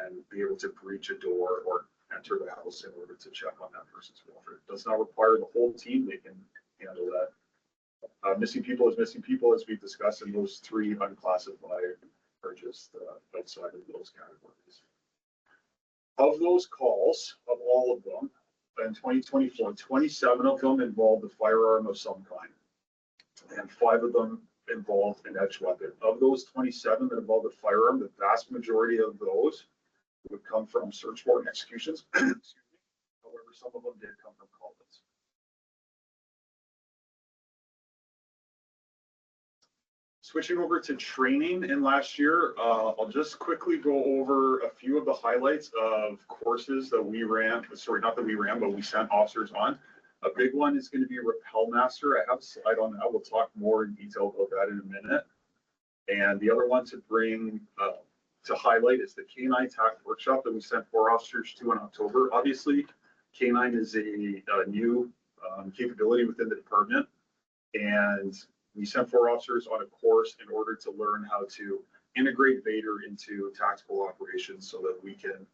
and be able to breach a door or enter the house in order to check on that person's welfare. It does not require the whole team. They can handle that. Missing people is missing people, as we've discussed, and those 3 unclassified are just outside of those categories. Of those calls, of all of them, in 2024, 27 of them involved a firearm of some kind, and 5 of them involved an edged weapon. Of those 27 that involved a firearm, the vast majority of those would come from search warrant executions. Excuse me. However, some of them did come from call-outs. Switching over to training in last year, I'll just quickly go over a few of the highlights of courses that we ran. Sorry, not that we ran, but we sent officers on. A big one is going to be Rappel Master. I have a slide on that. We'll talk more in detail about that in a minute. And the other one to bring to highlight is the K9 TAC workshop that we sent 4 officers to in October. Obviously, K9 is a new capability within the department, and we sent 4 officers on a course in order to learn how to integrate Vader into tactical operations so that we can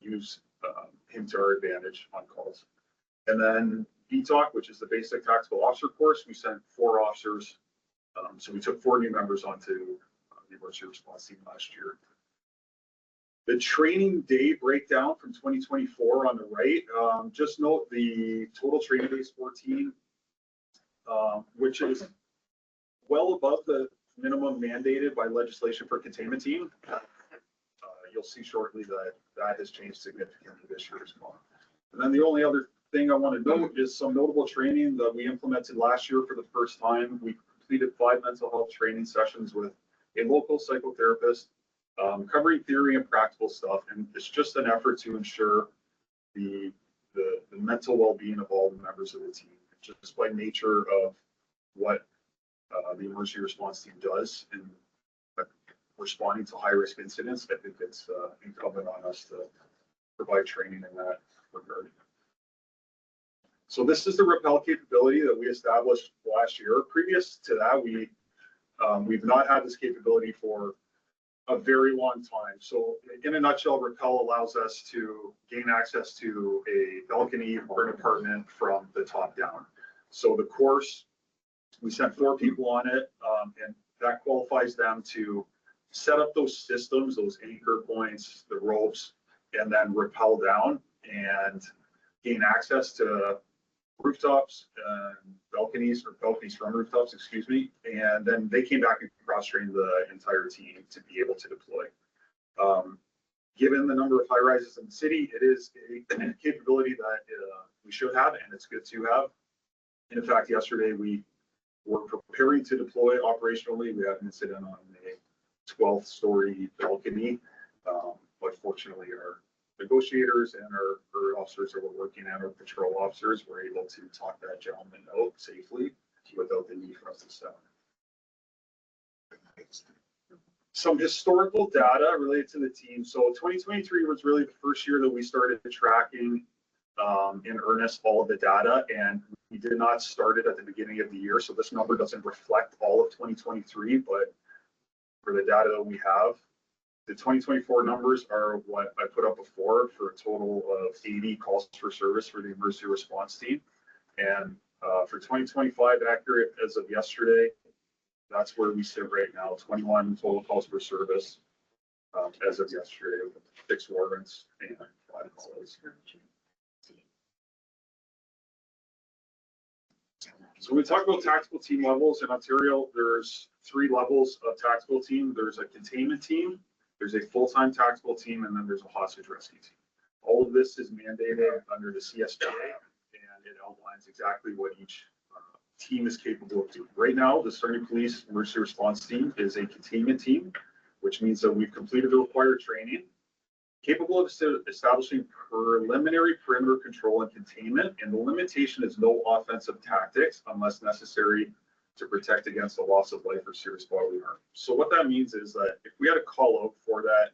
use him to our advantage on calls. And then BTOC, which is the basic tactical officer course, we sent 4 officers. So we took 4 new members onto the emergency response team last year. The training day breakdown from 2024 on the right, just note the total training days 14, which is well above the minimum mandated by legislation for containment team. You'll see shortly that that has changed significantly this year as well. And then the only other thing I want to note is some notable training that we implemented last year for the first time. We completed 5 mental health training sessions with a local psychotherapist, covering theory and practical stuff. And it's just an effort to ensure the mental well-being of all the members of the team, just by nature of what the emergency response team does in responding to high-risk incidents. I think it's incumbent on us to provide training in that regard. So this is the rappel capability that we established last year. Previous to that, we've not had this capability for a very long time. So in a nutshell, rappel allows us to gain access to a balcony or an apartment from the top down. So the course, we sent 4 people on it, and that qualifies them to set up those systems, those anchor points, the ropes, and then rappel down and gain access to rooftops and balconies, or balconies from rooftops, excuse me. And then they came back and cross-trained the entire team to be able to deploy. Given the number of high rises in the city, it is a capability that we should have, and it's good to have. And in fact, yesterday we were preparing to deploy operationally. We had an incident on a 12th story balcony, but fortunately our negotiators and our officers that were working at, our patrol officers, were able to talk that gentleman out safely without the need for us to step. Some historical data related to the team. So 2023 was really the first year that we started tracking in earnest all of the data, and we did not start it at the beginning of the year. So this number doesn't reflect all of 2023, but for the data that we have, the 2024 numbers are what I put up before, for a total of 80 calls for service for the emergency response team. And for 2025, accurate as of yesterday, that's where we sit right now, 21 total calls for service as of yesterday, with 6 warrants and 5 calls. So when we talk about tactical team levels in Ontario, there's 3 levels of tactical team. There's a containment team, there's a full-time tactical team, and then there's a hostage rescue team. All of this is mandated under the CSPA, and it outlines exactly what each team is capable of doing. Right now, the Sarnia Police Emergency Response Team is a containment team, which means that we've completed the required training, capable of establishing preliminary perimeter control and containment, and the limitation is no offensive tactics unless necessary to protect against the loss of life or serious bodily harm. So what that means is that if we had a call out for that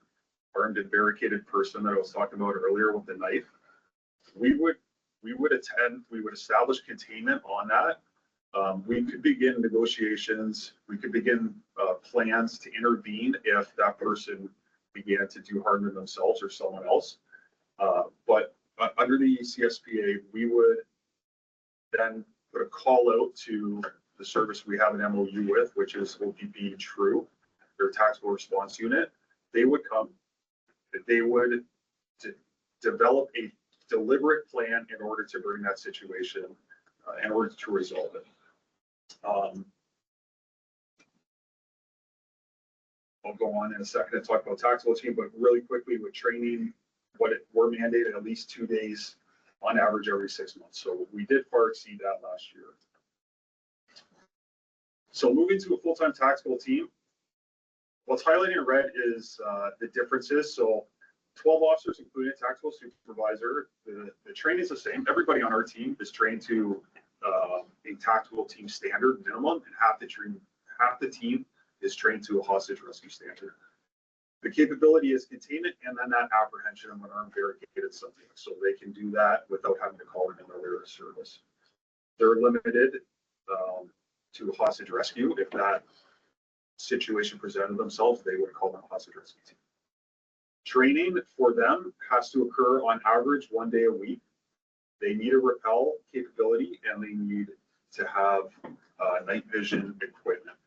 armed and barricaded person that I was talking about earlier with the knife, we would establish containment on that. We could begin negotiations, we could begin plans to intervene if that person began to do harm to themselves or someone else. But under the CSPA, we would then put a call out to the service we have an MOU with, which is OPP True, their tactical response unit. They would come, they would develop a deliberate plan in order to bring that situation, in order to resolve it. I'll go on in a second to talk about tactical team, but really quickly with training, we're mandated at least 2 days on average every 6 months. So we did far exceed that last year. So moving to a full-time tactical team, what's highlighted in red is the differences. So 12 officers, including a tactical supervisor. The training is the same. Everybody on our team is trained to a tactical team standard minimum, and half the team is trained to a hostage rescue standard. The capability is containment and then that apprehension of an armed barricaded subject. So they can do that without having to call in another service. They're limited to hostage rescue. If that situation presented themselves, they would call in a hostage rescue team. Training for them has to occur on average 1 day a week. They need a rappel capability and they need to have night vision equipment.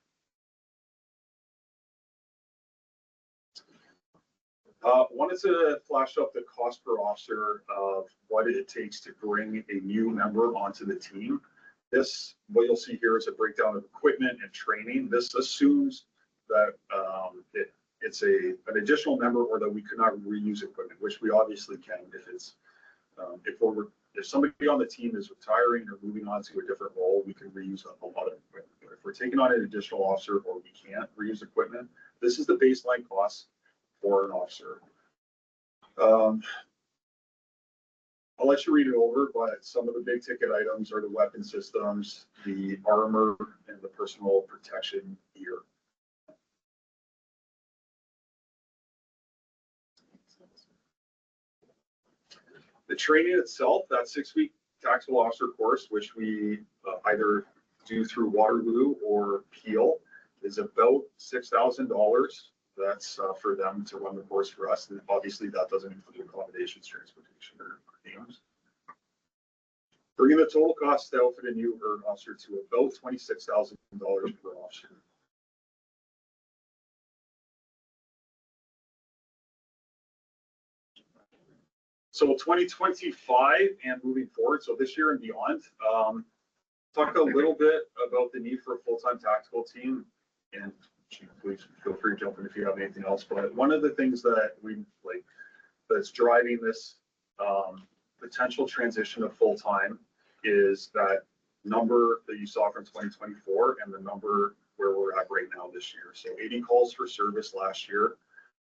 Wanted to flash up the cost per officer of what it takes to bring a new member onto the team. This, what you'll see here is a breakdown of equipment and training. This assumes that it's an additional member or that we could not reuse equipment, which we obviously can if it's if somebody on the team is retiring or moving on to a different role, we can reuse a lot of equipment. But if we're taking on an additional officer or we can't reuse equipment, this is the baseline cost for an officer. I'll let you read it over, but some of the big ticket items are the weapon systems, the armor, and the personal protection gear. The training itself, that 6-week tactical officer course, which we either do through Waterloo or Peel, is about $6,000. That's for them to run the course for us. And obviously that doesn't include accommodations, transportation, or games. Bringing the total cost to outfit a new officer to about $26,000 per officer. So 2025 and moving forward, so this year and beyond, talk a little bit about the need for a full-time tactical team, and please feel free to jump in if you have anything else. But one of the things that we like that's driving this potential transition of full-time is that number that you saw from 2024 and the number where we're at right now this year. So 80 calls for service last year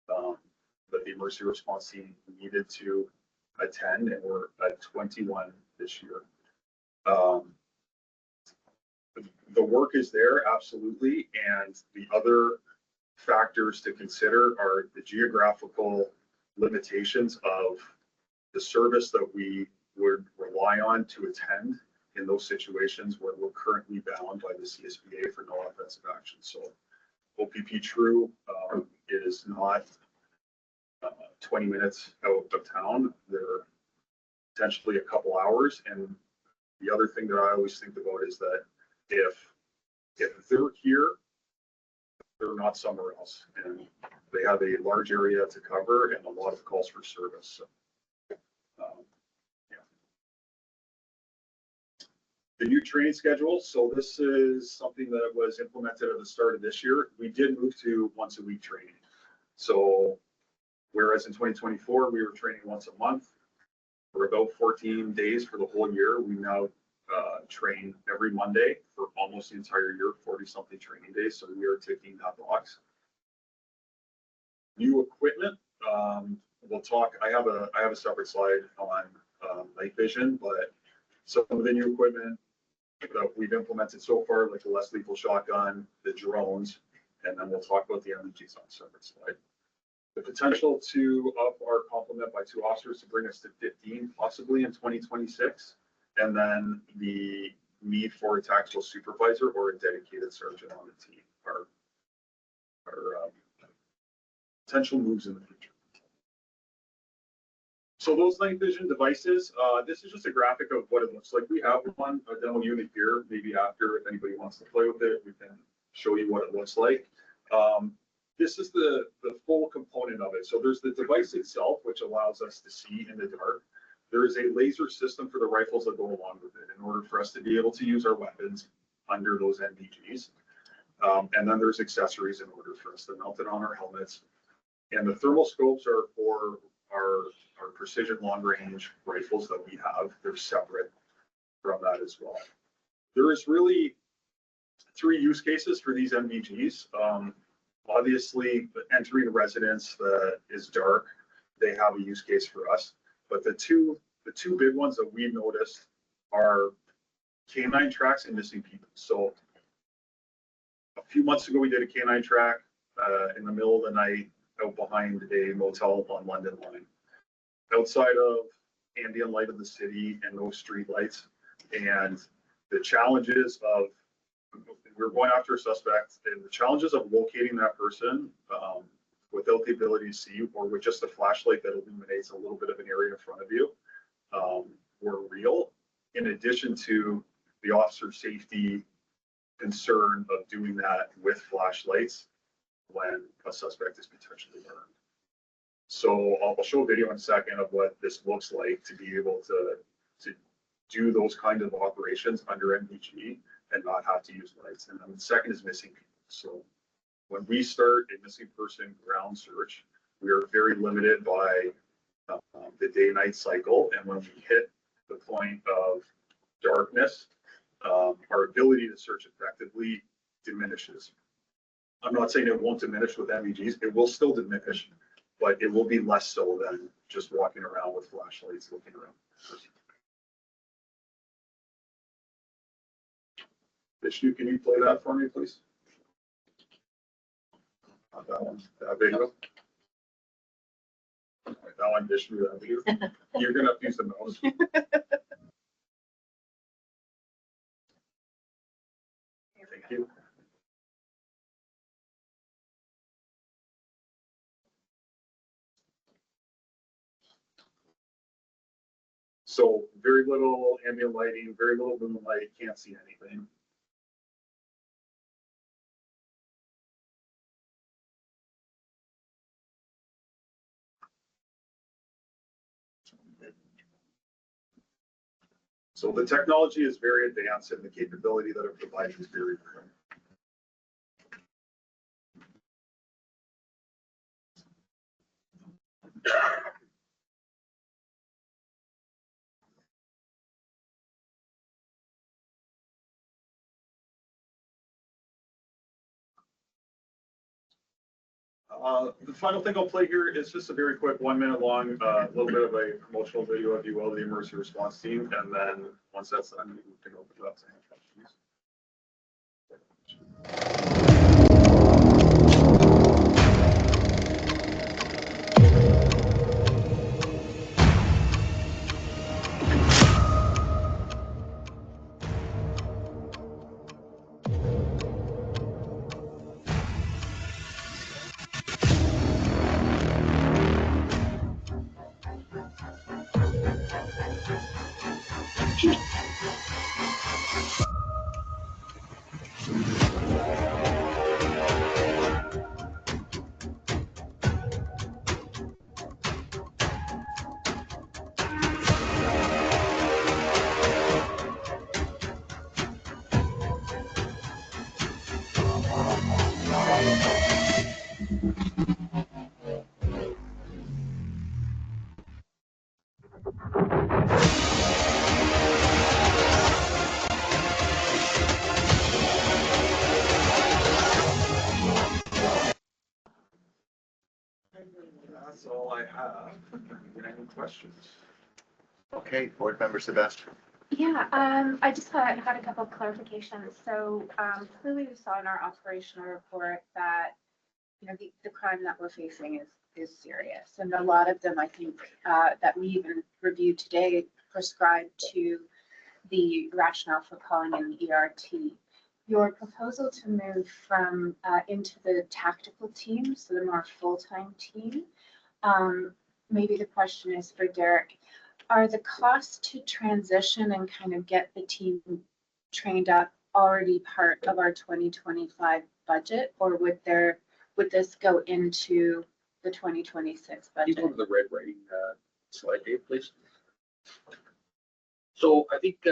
that the emergency response team needed to attend, and we're at 21 this year. The work is there, absolutely, and the other factors to consider are the geographical limitations of the service that we would rely on to attend in those situations where we're currently bound by the CSBA for no offensive action. So OPP True is not 20 minutes out of town. They're potentially a couple hours. And the other thing that I always think about is that if they're here, they're not somewhere else. And they have a large area to cover and a lot of calls for service. So, yeah. The new training schedule. So this is something that was implemented at the start of this year. We did move to once a week training. So whereas in 2024, we were training once a month for about 14 days for the whole year, we now train every Monday for almost the entire year, 40-something training days. So we are ticking that box. New equipment. We'll talk. I have a separate slide on night vision, but some of the new equipment that we've implemented so far, like the less lethal shotgun, the drones, and then we'll talk about the MGs on a separate slide. The potential to up our complement by 2 officers to bring us to 15, possibly in 2026. And then the need for a tactical supervisor or a dedicated sergeant on the team are potential moves in the future. So those night vision devices, this is just a graphic of what it looks like. We have one, a demo unit here. Maybe after, if anybody wants to play with it, we can show you what it looks like. This is the full component of it. So there's the device itself, which allows us to see in the dark. There is a laser system for the rifles that go along with it in order for us to be able to use our weapons under those NVGs. And then there's accessories in order for us to mount it on our helmets. And the thermal scopes are for our precision long range rifles that we have. They're separate from that as well. There is really 3 use cases for these NVGs. Obviously, entering a residence that is dark, they have a use case for us. But the two big ones that we noticed are canine tracks and missing people. So a few months ago, we did a canine track in the middle of the night out behind a motel on London Line, outside of ambient light of the city and no street lights. And the challenges of, we're going after a suspect, and the challenges of locating that person without the ability to see or with just a flashlight that illuminates a little bit of an area in front of you were real, in addition to the officer safety concern of doing that with flashlights when a suspect is potentially armed. So I'll show a video in a second of what this looks like to be able to do those kind of operations under MPG and not have to use lights. And then the second is missing people. So when we start a missing person ground search, we are very limited by the day-night cycle. And when we hit the point of darkness, our ability to search effectively diminishes. I'm not saying it won't diminish with MEGs, it will still diminish, but it will be less so than just walking around with flashlights looking around. Vishnu, can you play that for me, please? Not that one, that video. All right, that one, Vishnu, that video. You're gonna have to use the mouse. Thank you. So very little ambient lighting, very little moonlight, can't see anything. So the technology is very advanced and the capability that it provides is very good. The final thing I'll play here is just a very quick 1 minute long, little bit of a promotional video, if you will, of the emergency response team. And then once that's done, we can open it up to any questions. That's all I have. Any questions? Okay, board member Sebastian. Yeah, I just had a couple of clarifications. So clearly we saw in our operational report that, you know, the crime that we're facing is serious. And a lot of them, I think, that we even reviewed today prescribe to the rationale for calling in ERT. Your proposal to move from into the tactical team, so the more full-time team, maybe the question is for Derek. Are the costs to transition and kind of get the team trained up already part of our 2025 budget, or would this go into the 2026 Can you budget? go to the red writing slide, Dave, please? So I think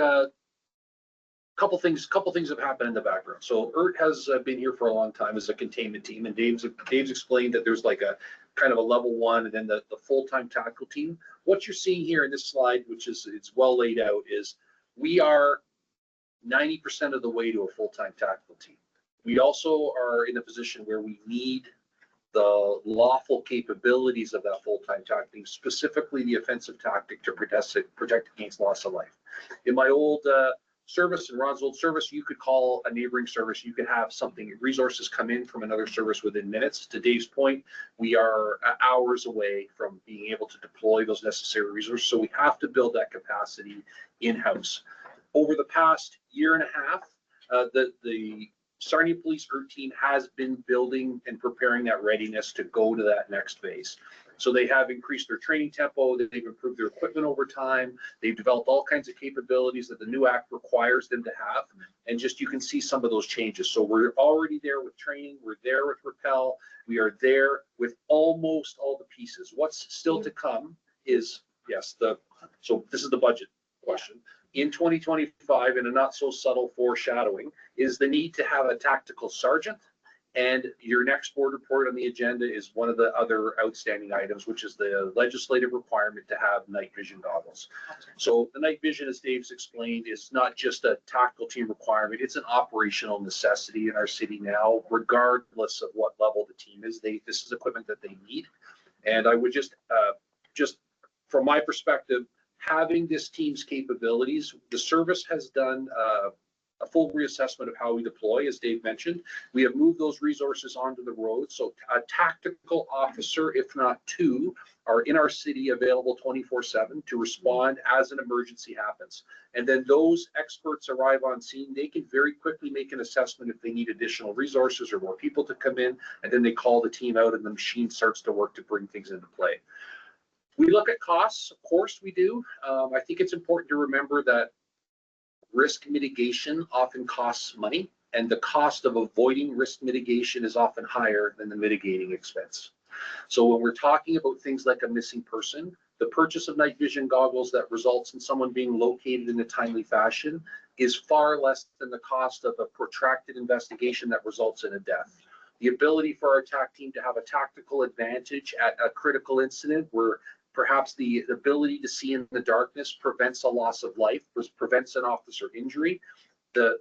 couple things have happened in the background. So ERT has been here for a long time as a containment team, and Dave's explained that there's like a kind of a level one and then the full-time tactical team. What you're seeing here in this slide, which is it's well laid out, is we are 90% of the way to a full-time tactical team. We also are in a position where we need the lawful capabilities of that full-time tactic team, specifically the offensive tactic to protect against loss of life. In my old service, in Ron's old service, you could call a neighboring service, you could have something, resources come in from another service within minutes. To Dave's point, we are hours away from being able to deploy those necessary resources. So we have to build that capacity in-house. Over the past year and a half, the Sarnia Police ERT team has been building and preparing that readiness to go to that next phase. So they have increased their training tempo, they've improved their equipment over time, they've developed all kinds of capabilities that the new act requires them to have. And just, you can see some of those changes. So we're already there with training, we're there with Rappel, we are there with almost all the pieces. What's still to come is, yes, so this is the budget question. In 2025, in a not so subtle foreshadowing, is the need to have a tactical sergeant. And your next board report on the agenda is one of the other outstanding items, which is the legislative requirement to have night vision goggles. So the night vision, as Dave's explained, is not just a tactical team requirement, it's an operational necessity in our city now, regardless of what level the team is. This is equipment that they need. And I would just from my perspective, having this team's capabilities, the service has done a full reassessment of how we deploy, as Dave mentioned. We have moved those resources onto the road. So a tactical officer, if not two, are in our city available 24/7 to respond as an emergency happens. And then those experts arrive on scene, they can very quickly make an assessment if they need additional resources or more people to come in, and then they call the team out and the machine starts to work to bring things into play. We look at costs, of course we do. I think it's important to remember that risk mitigation often costs money, and the cost of avoiding risk mitigation is often higher than the mitigating expense. So when we're talking about things like a missing person, the purchase of night vision goggles that results in someone being located in a timely fashion is far less than the cost of a protracted investigation that results in a death. The ability for our TAC team to have a tactical advantage at a critical incident where perhaps the ability to see in the darkness prevents a loss of life, prevents an officer injury. The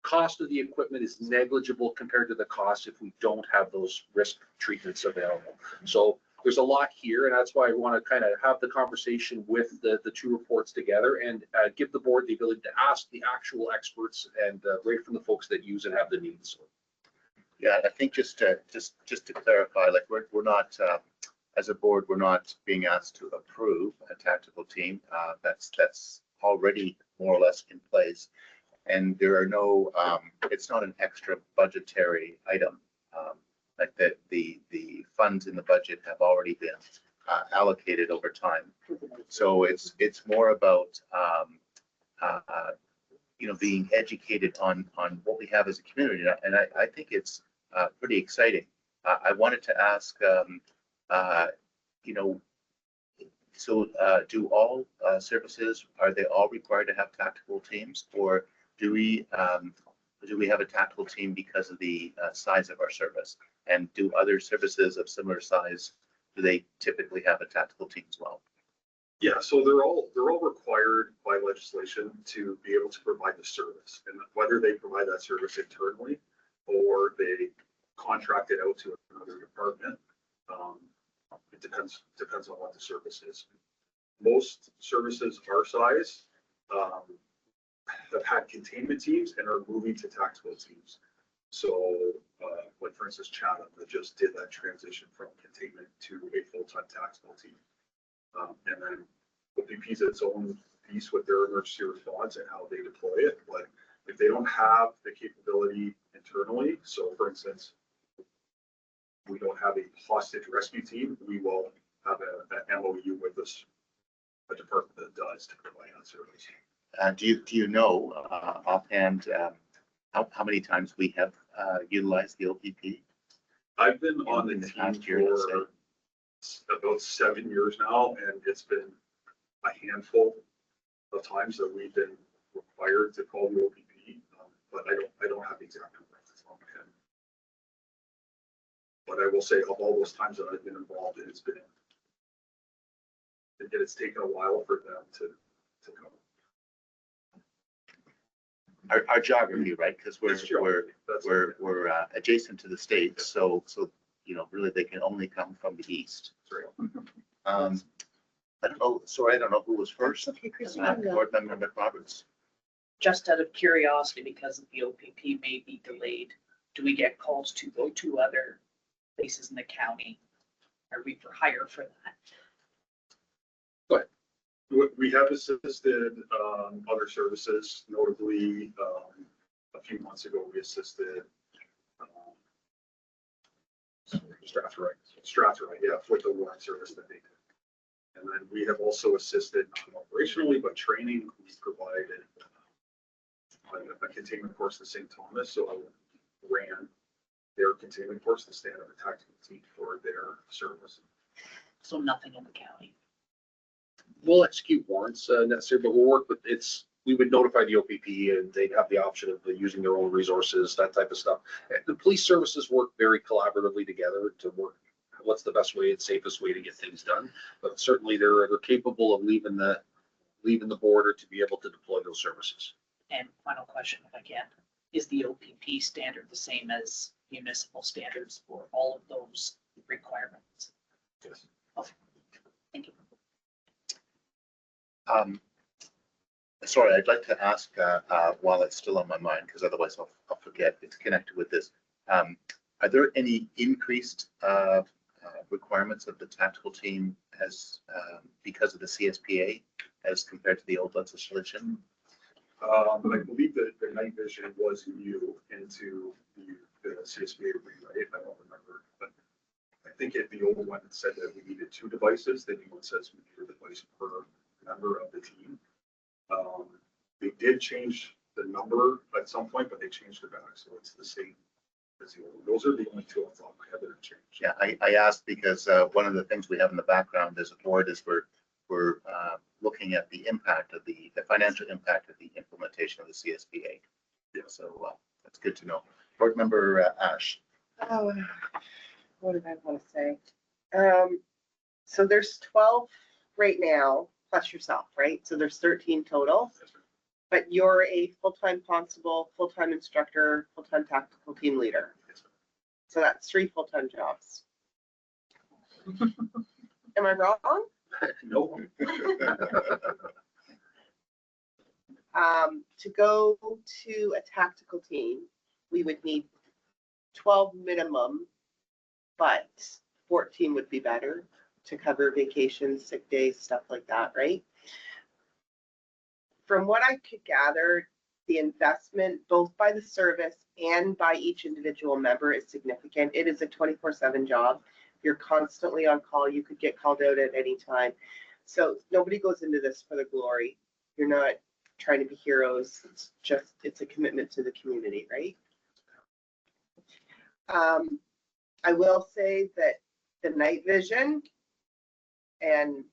cost of the equipment is negligible compared to the cost if we don't have those risk treatments available. So there's a lot here, and that's why I want to kind of have the conversation with the two reports together and give the board the ability to ask the actual experts and right from the folks that use and have the needs. Yeah, I think just to clarify, like we're not as a board, we're not being asked to approve a tactical team. That's already more or less in place, and there are no. It's not an extra budgetary item. Like that, the funds in the budget have already been allocated over time. So it's more about being educated on what we have as a community, and I think it's pretty exciting. I wanted to ask. So do all services, are they all required to have tactical teams, or do we have a tactical team because of the size of our service? And do other services of similar size, do they typically have a tactical team as well? Yeah, so they're all required by legislation to be able to provide the service, and whether they provide that service internally or they contract it out to another department. It depends on what the service is. Most services our size have had containment teams and are moving to tactical teams. So like for instance, Chatham that just did that transition from containment to a full-time tactical team. And then OPP is its own piece with their emergency response and how they deploy it. But if they don't have the capability internally, so for instance, we don't have a hostage rescue team, we will have an MOU with a department that does to provide that service. Do you know offhand how many times we have utilized the OPP? I've been on the team for about 7 years now, and it's been a handful of times that we've been required to call the OPP, but I don't have the exact number off the top of my head. But I will say of all those times that I've been involved, it's taken a while for them to come. Our geography, right? Because we're adjacent to the states, so really they can only come from the east. I don't know. Sorry, I don't know who was first. Okay, Chris. Board Member McRoberts. Just out of curiosity, because the OPP may be delayed, do we get calls to go to other places in the county? Are we for hire for that? We have assisted other services, notably a few months ago we assisted Strathroy, yeah, with the warrant service that they did. And then we have also assisted not operationally, but training. We provided a containment course to St. Thomas, so I ran their containment course to stand up a tactical team for their service. So nothing in the county. We'll execute warrants necessary, but we'll work with, we would notify the OPP and they'd have the option of using their own resources, that type of stuff. The police services work very collaboratively together to work what's the best way and safest way to get things done. But certainly they're capable of leaving the border to be able to deploy those services. And final question, if I can, is the OPP standard the same as municipal standards for all of those requirements? Yes. Okay. Thank you. Sorry, I'd like to ask, while it's still on my mind, because otherwise I'll forget, it's connected with this. Are there any increased requirements of the tactical team as because of the CSPA as compared to the old legislation? I believe that the night vision was new into the CSBA rewrite. I don't remember, but I think the old one said that we needed 2 devices. The new one says we need a device per member of the team. They did change the number at some point, but they changed it back, so it's the same as the old. Those are the only 2 I thought I had that have changed. Yeah, I asked because one of the things we have in the background as a board is we're looking at the impact of the financial impact of the implementation of the CSPA. Yeah, so that's good to know. Board Member Ash. Oh, what did I want to say? So there's 12 right now, plus yourself, right? So there's 13 total. But you're a full-time constable, full-time instructor, full-time tactical team leader. So that's 3 full-time jobs. Am I wrong? No. To go to a tactical team, we would need 12 minimum, but 14 would be better to cover vacations, sick days, stuff like that, right? From what I could gather, the investment both by the service and by each individual member is significant. It is a 24/7 job. You're constantly on call. You could get called out at any time. So nobody goes into this for the glory. You're not trying to be heroes. It's a commitment to the community, right? I will say that the night vision and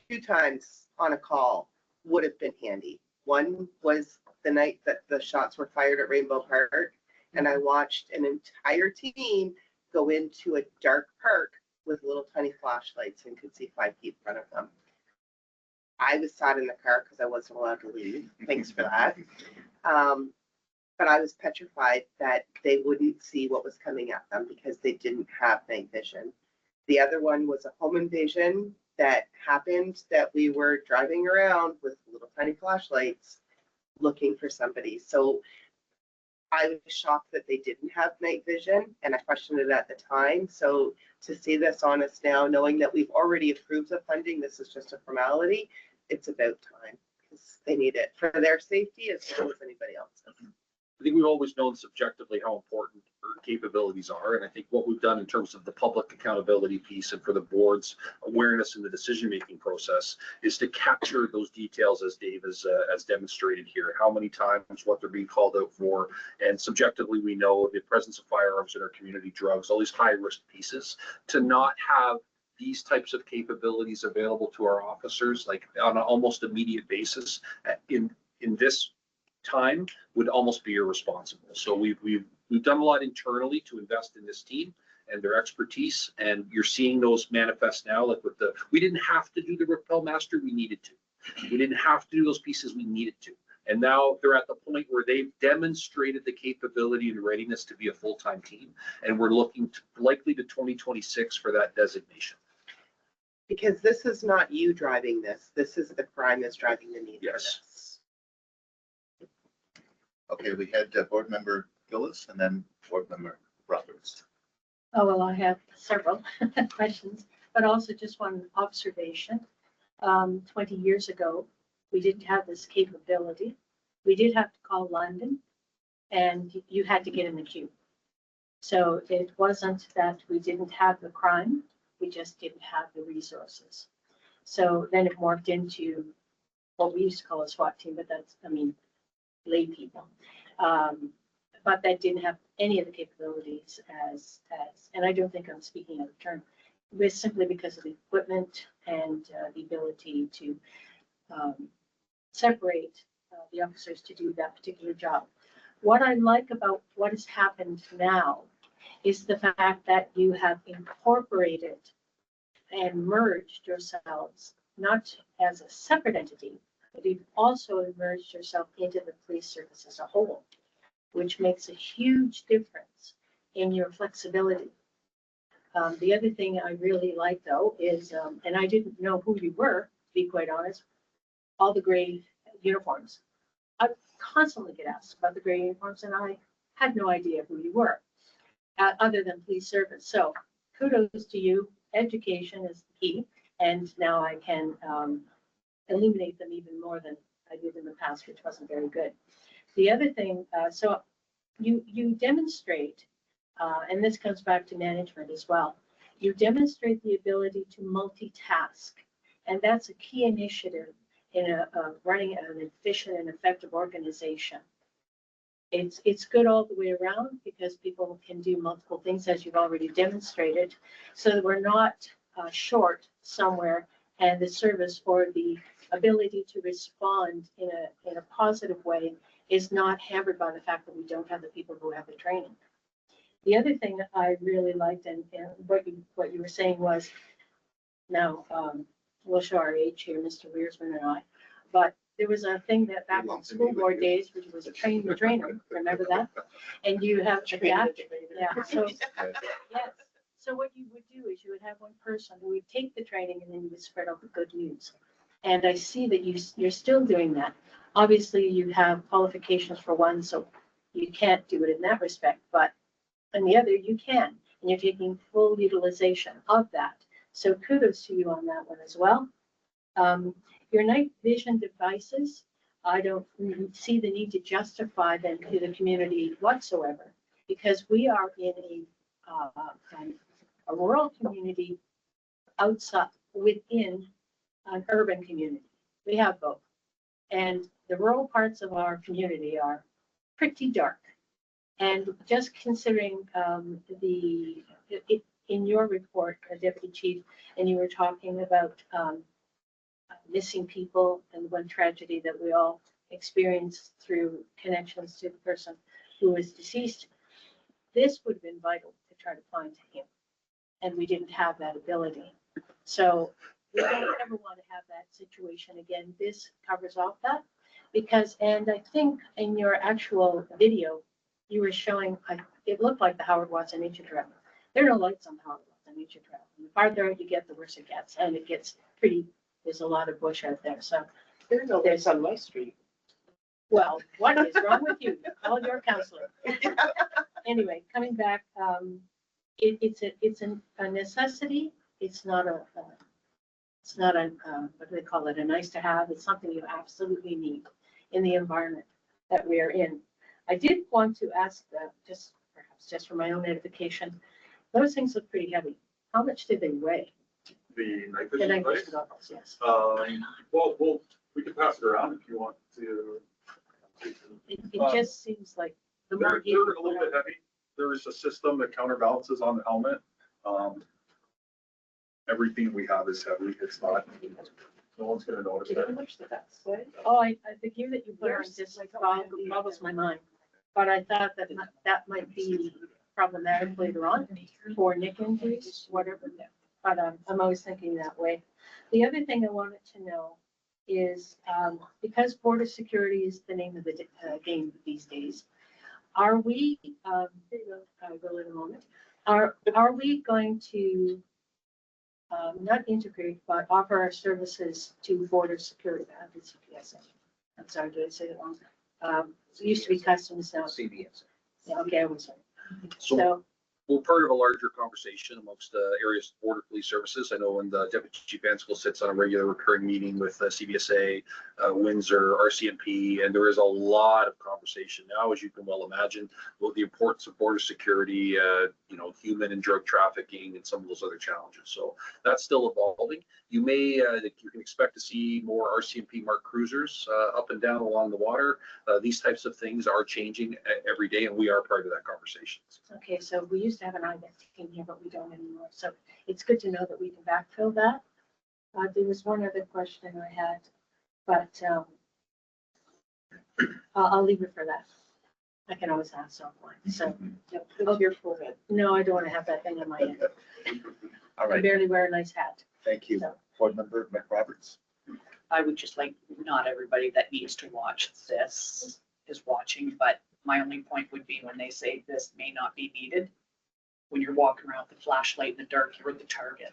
2 times on a call would have been handy. One was the night that the shots were fired at Rainbow Park, and I watched an entire team go into a dark park with little tiny flashlights and could see 5 feet in front of them. I was sat in the car because I wasn't allowed to leave. Thanks for that. But I was petrified that they wouldn't see what was coming at them because they didn't have night vision. The other one was a home invasion that happened that we were driving around with little tiny flashlights looking for somebody. So I was shocked that they didn't have night vision, and I questioned it at the time. So to see this on us now, knowing that we've already approved the funding, this is just a formality, it's about time because they need it for their safety as well as anybody else's. I think we've always known subjectively how important our capabilities are. And I think what we've done in terms of the public accountability piece and for the board's awareness in the decision-making process is to capture those details as Dave has demonstrated here, how many times, what they're being called out for. And subjectively, we know the presence of firearms in our community, drugs, all these high-risk pieces. To not have these types of capabilities available to our officers, like on an almost immediate basis in this time would almost be irresponsible. So we've done a lot internally to invest in this team and their expertise, and you're seeing those manifest now. Like we didn't have to do the rappel master, we needed to. We didn't have to do those pieces, we needed to. And now they're at the point where they've demonstrated the capability and readiness to be a full-time team, and we're looking likely to 2026 for that designation. Because this is not you driving this. This is the crime that's driving the need for Yes. this. Okay, we had Board Member Gillis and then Board Member Roberts. Oh, well, I have several questions, but also just one observation. 20 years ago, we didn't have this capability. We did have to call London and you had to get in the queue. So it wasn't that we didn't have the crime, we just didn't have the resources. So then it morphed into what we used to call a SWAT team, but that's, I mean, lay people. But that didn't have any of the capabilities and I don't think I'm speaking out of turn, it was simply because of the equipment and the ability to separate the officers to do that particular job. What I like about what has happened now is the fact that you have incorporated and merged yourselves, not as a separate entity, but you've also merged yourself into the police service as a whole, which makes a huge difference in your flexibility. The other thing I really like though is, and I didn't know who you were, to be quite honest, all the gray uniforms. I constantly get asked about the gray uniforms and I had no idea who you were, other than police service. So kudos to you. Education is the key. And now I can illuminate them even more than I did in the past, which wasn't very good. The other thing, so you demonstrate, and this comes back to management as well, you demonstrate the ability to multitask. And that's a key initiative in running an efficient and effective organization. It's good all the way around because people can do multiple things, as you've already demonstrated, so that we're not short somewhere, and the service or the ability to respond in a positive way is not hampered by the fact that we don't have the people who have the training. The other thing I really liked, and what you were saying was, now we'll show our age here, Mr. Weersman and I, but there was a thing that back in school board days, which was a train the trainer, remember that? And you have adapted, yeah, so, yes. So what you would do is you would have one person who would take the training and then you would spread out the good news. And I see that you're still doing that. Obviously, you have qualifications for one, so you can't do it in that respect, but in the other, you can, and you're taking full utilization of that. So kudos to you on that one as well. Your night vision devices, I don't see the need to justify them to the community whatsoever, because we are in a rural community outside, within an urban community. We have both. And the rural parts of our community are pretty dark. And just considering in your report, Deputy Chief, and you were talking about missing people and one tragedy that we all experienced through connections to the person who was deceased, this would have been vital to try to find him. And we didn't have that ability. So we don't ever want to have that situation again. This covers off that because, and I think in your actual video, you were showing, it looked like the Howard Watson Nature Trail. There are no lights on the Howard Watson Nature Trail. And the farther out you get, the worse it gets. And it gets pretty, there's a lot of bush out there. So There's no lights on my street. well, what is wrong with you? Call your counselor. Anyway, coming back, it's a necessity. It's not a what do they call it? A nice to have. It's something you absolutely need in the environment that we are in. I did want to ask that, perhaps just for my own edification, those things look pretty heavy. How much do they weigh? The night The vision night device? vision goggles, yes. Well, we can pass it around if you want to. It just seems like the more. They're a little bit heavy. There is a system that counterbalances on the helmet. Everything we have is heavy. It's not, no one's gonna notice it. How much did that say? Oh, the gear that you put on just like boggles my mind. But I thought that might be problematic later on for neck injuries, whatever. But I'm always thinking that way. The other thing I wanted to know is, because border security is the name of the game these days, are we, there you go, I will in a moment. Are we going to not integrate, but offer our services to border security? CPSA. I'm sorry, did I say it wrong? It used to be customs now. CBS. Yeah, okay, I was sorry. So So, we're part of a larger conversation amongst areas of border police services. I know when the Deputy Chief Ansicle sits on a regular recurring meeting with CBSA, Windsor, RCMP, and there is a lot of conversation now, as you can well imagine, about the importance of border security, human and drug trafficking, and some of those other challenges. So that's still evolving. You can expect to see more RCMP marked cruisers up and down along the water. These types of things are changing every day, and we are part of that conversation. Okay, so we used to have an IVET team here, but we don't anymore. So it's good to know that we can backfill that. There was one other question I had, but I'll leave it for that. I can always ask offline. So Put your forehead. no, I don't want to have that thing on my head. All I right, barely wear a nice hat. thank you. So, Board Member McRoberts. I would just like, not everybody that needs to watch this is watching, but my only point would be when they say this may not be needed. When you're walking around with a flashlight in the dark, you're the target.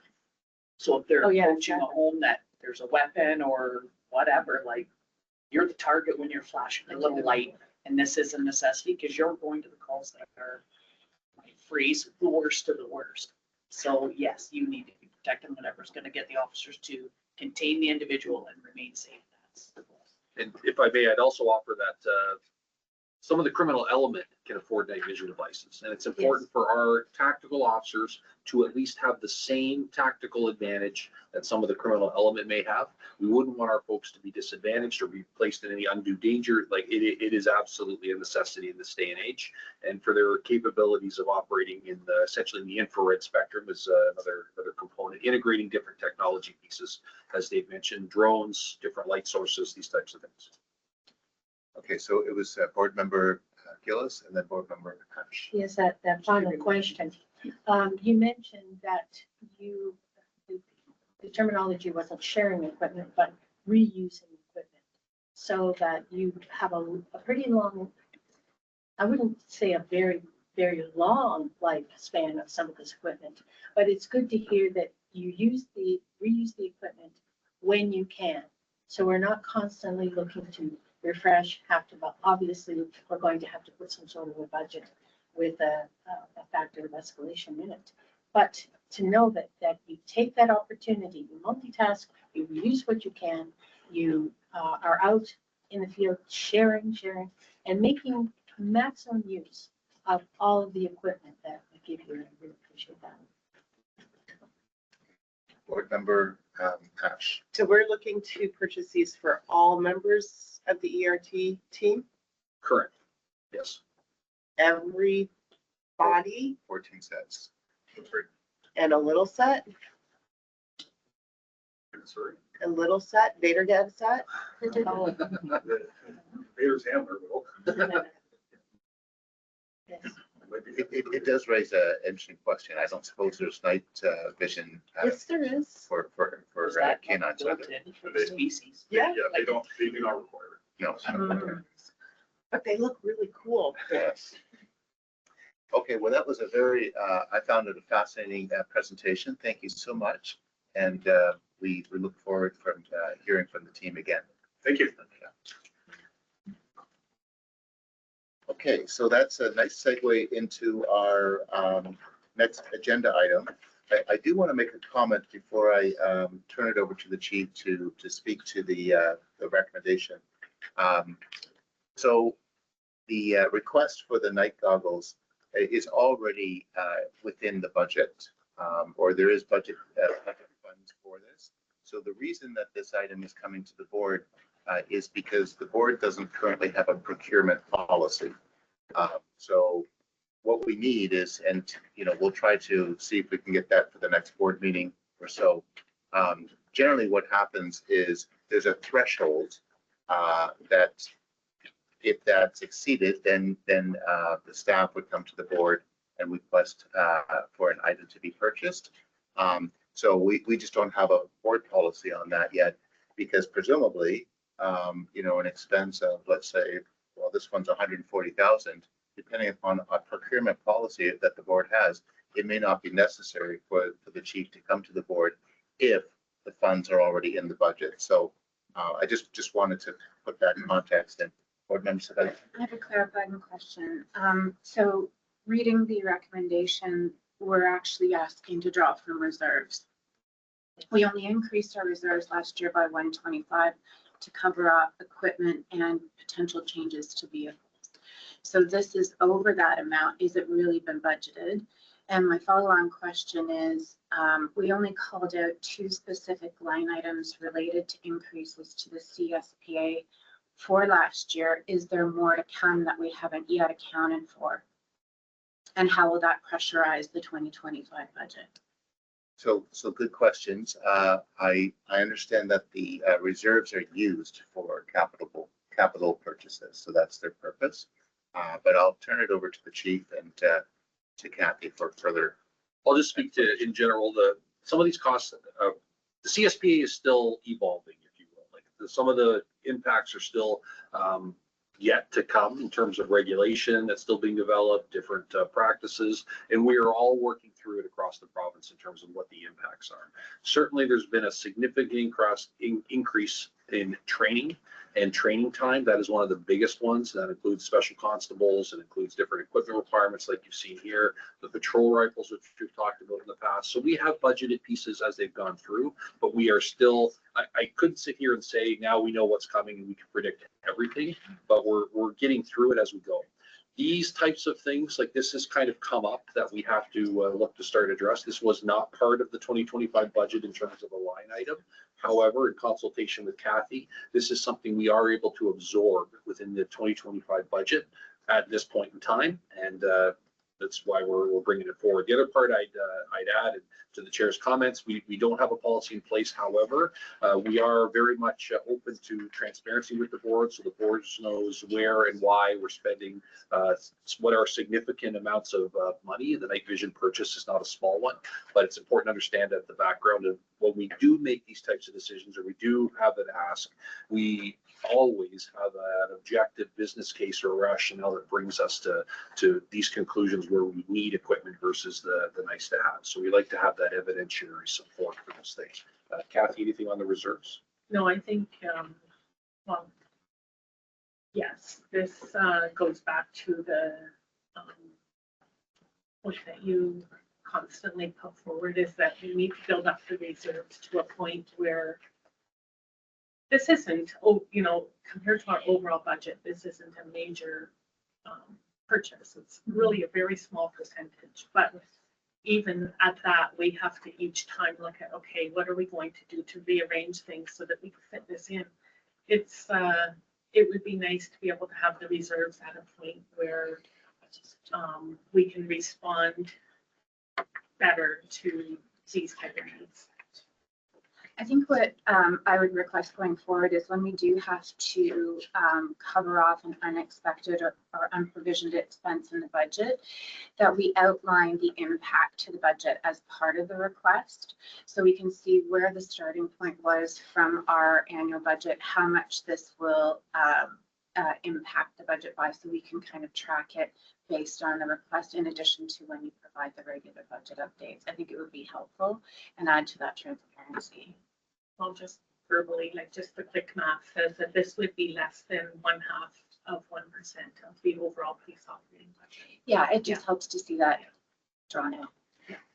So if they're Oh, yeah, approaching a exactly. home that there's a weapon or whatever, like, you're the target when you're flashing a little light. And this is a necessity because you're going to the calls that are, like, freeze, the worst of the worst. So yes, you need to be protecting whatever's gonna get the officers to contain the individual and remain safe. That's the goal. And if I may, I'd also offer that some of the criminal element can afford night vision devices. And it's important for our tactical officers to at least have the same tactical advantage that some of the criminal element may have. We wouldn't want our folks to be disadvantaged or be placed in any undue danger. Like it is absolutely a necessity in this day and age. And for their capabilities of operating in essentially in the infrared spectrum is another component, integrating different technology pieces, as Dave mentioned, drones, different light sources, these types of things. Okay, so it was Board Member Gillis and then Board Member Hatch. yes, that final question. You mentioned that the terminology wasn't sharing equipment, but reusing equipment. So that you have a pretty long, I wouldn't say a very, very long lifespan of some of this equipment, but it's good to hear that you reuse the equipment when you can. So we're not constantly looking to refresh, obviously, we're going to have to put some sort of a budget with a factor of escalation in it. But to know that you take that opportunity, you multitask, you use what you can, you are out in the field sharing, and making maximum use of all of the equipment that we give you. And I really appreciate that. Board Member Hatch. So we're looking to purchase these for all members of the ERT team, Correct. Yes. everybody, 14 sets. and a little set, Sorry. Vader Dad set. Vader's handler will. Yes. It does raise an interesting question. I don't suppose there's night vision Yes, there is. for Is that canines. built in for the species? Yeah, They do not require it. No. but they look really cool. Yes. Okay, well, that was a very, I found it a fascinating presentation. Thank you so much. And we look forward from hearing from the team again. Thank you. Okay, so that's a nice segue into our next agenda item. I do want to make a comment before I turn it over to the chief to speak to the recommendation. So the request for the night goggles is already within the budget, or there is budget funds for this. So the reason that this item is coming to the board is because the board doesn't currently have a procurement policy. So what we need is, and we'll try to see if we can get that for the next board meeting or so. Generally what happens is there's a threshold that if that's exceeded, then the staff would come to the board and request for an item to be purchased. So we just don't have a board policy on that yet, because presumably, an expense of, let's say, well, this one's 140,000, depending upon a procurement policy that the board has, it may not be necessary for the chief to come to the board if the funds are already in the budget. So I just wanted to put that in context. And board members, I have a clarifying question. So reading the recommendation, we're actually asking to draw from reserves. We only increased our reserves last year by 125 to cover off equipment and potential changes to vehicles. So this is over that amount. Is it really been budgeted? And my follow-on question is, we only called out 2 specific line items related to increases to the CSPA for last year. Is there more to come that we haven't yet accounted for? And how will that pressurize the 2025 budget? So good questions. I understand that the reserves are used for capital purchases, so that's their purpose. But I'll turn it over to the chief and to Kathy for further. I'll just speak to, in general, some of these costs, the CSPA is still evolving, if you will. Like some of the impacts are still yet to come in terms of regulation that's still being developed, different practices, and we are all working through it across the province in terms of what the impacts are. Certainly, there's been a significant increase in training and training time. That is one of the biggest ones. That includes special constables, and includes different equipment requirements like you've seen here, the patrol rifles, which we've talked about in the past. So we have budgeted pieces as they've gone through, but we are still, I couldn't sit here and say, now we know what's coming and we can predict everything, but we're getting through it as we go. These types of things, like this has kind of come up that we have to look to start address. This was not part of the 2025 budget in terms of a line item. However, in consultation with Kathy, this is something we are able to absorb within the 2025 budget at this point in time. And that's why we're bringing it forward. The other part I'd add to the chair's comments, we don't have a policy in place. However, we are very much open to transparency with the board, so the board knows where and why we're spending what are significant amounts of money. The night vision purchase is not a small one, but it's important to understand that the background of when we do make these types of decisions, or we do have an ask, we always have an objective business case or rationale that brings us to these conclusions where we need equipment versus the nice to have. So we like to have that evidentiary support for those things. Kathy, anything on the reserves? No, I think, well, yes, this goes back to the point that you constantly put forward, is that we need to build up the reserves to a point where this isn't, compared to our overall budget, this isn't a major purchase. It's really a very small percentage, but even at that, we have to each time look at, okay, what are we going to do to rearrange things so that we can fit this in? It would be nice to be able to have the reserves at a point where we can respond better to these type of needs. I think what I would request going forward is when we do have to cover off an unexpected or unprovisioned expense in the budget, that we outline the impact to the budget as part of the request. So we can see where the starting point was from our annual budget, how much this will impact the budget by, so we can kind of track it based on the request, in addition to when you provide the regular budget updates. I think it would be helpful and add to that transparency. Well, just verbally, like just the quick math says that this would be less than 1/2 of 1% of the overall police operating budget. Yeah, it just helps to see that drawn out.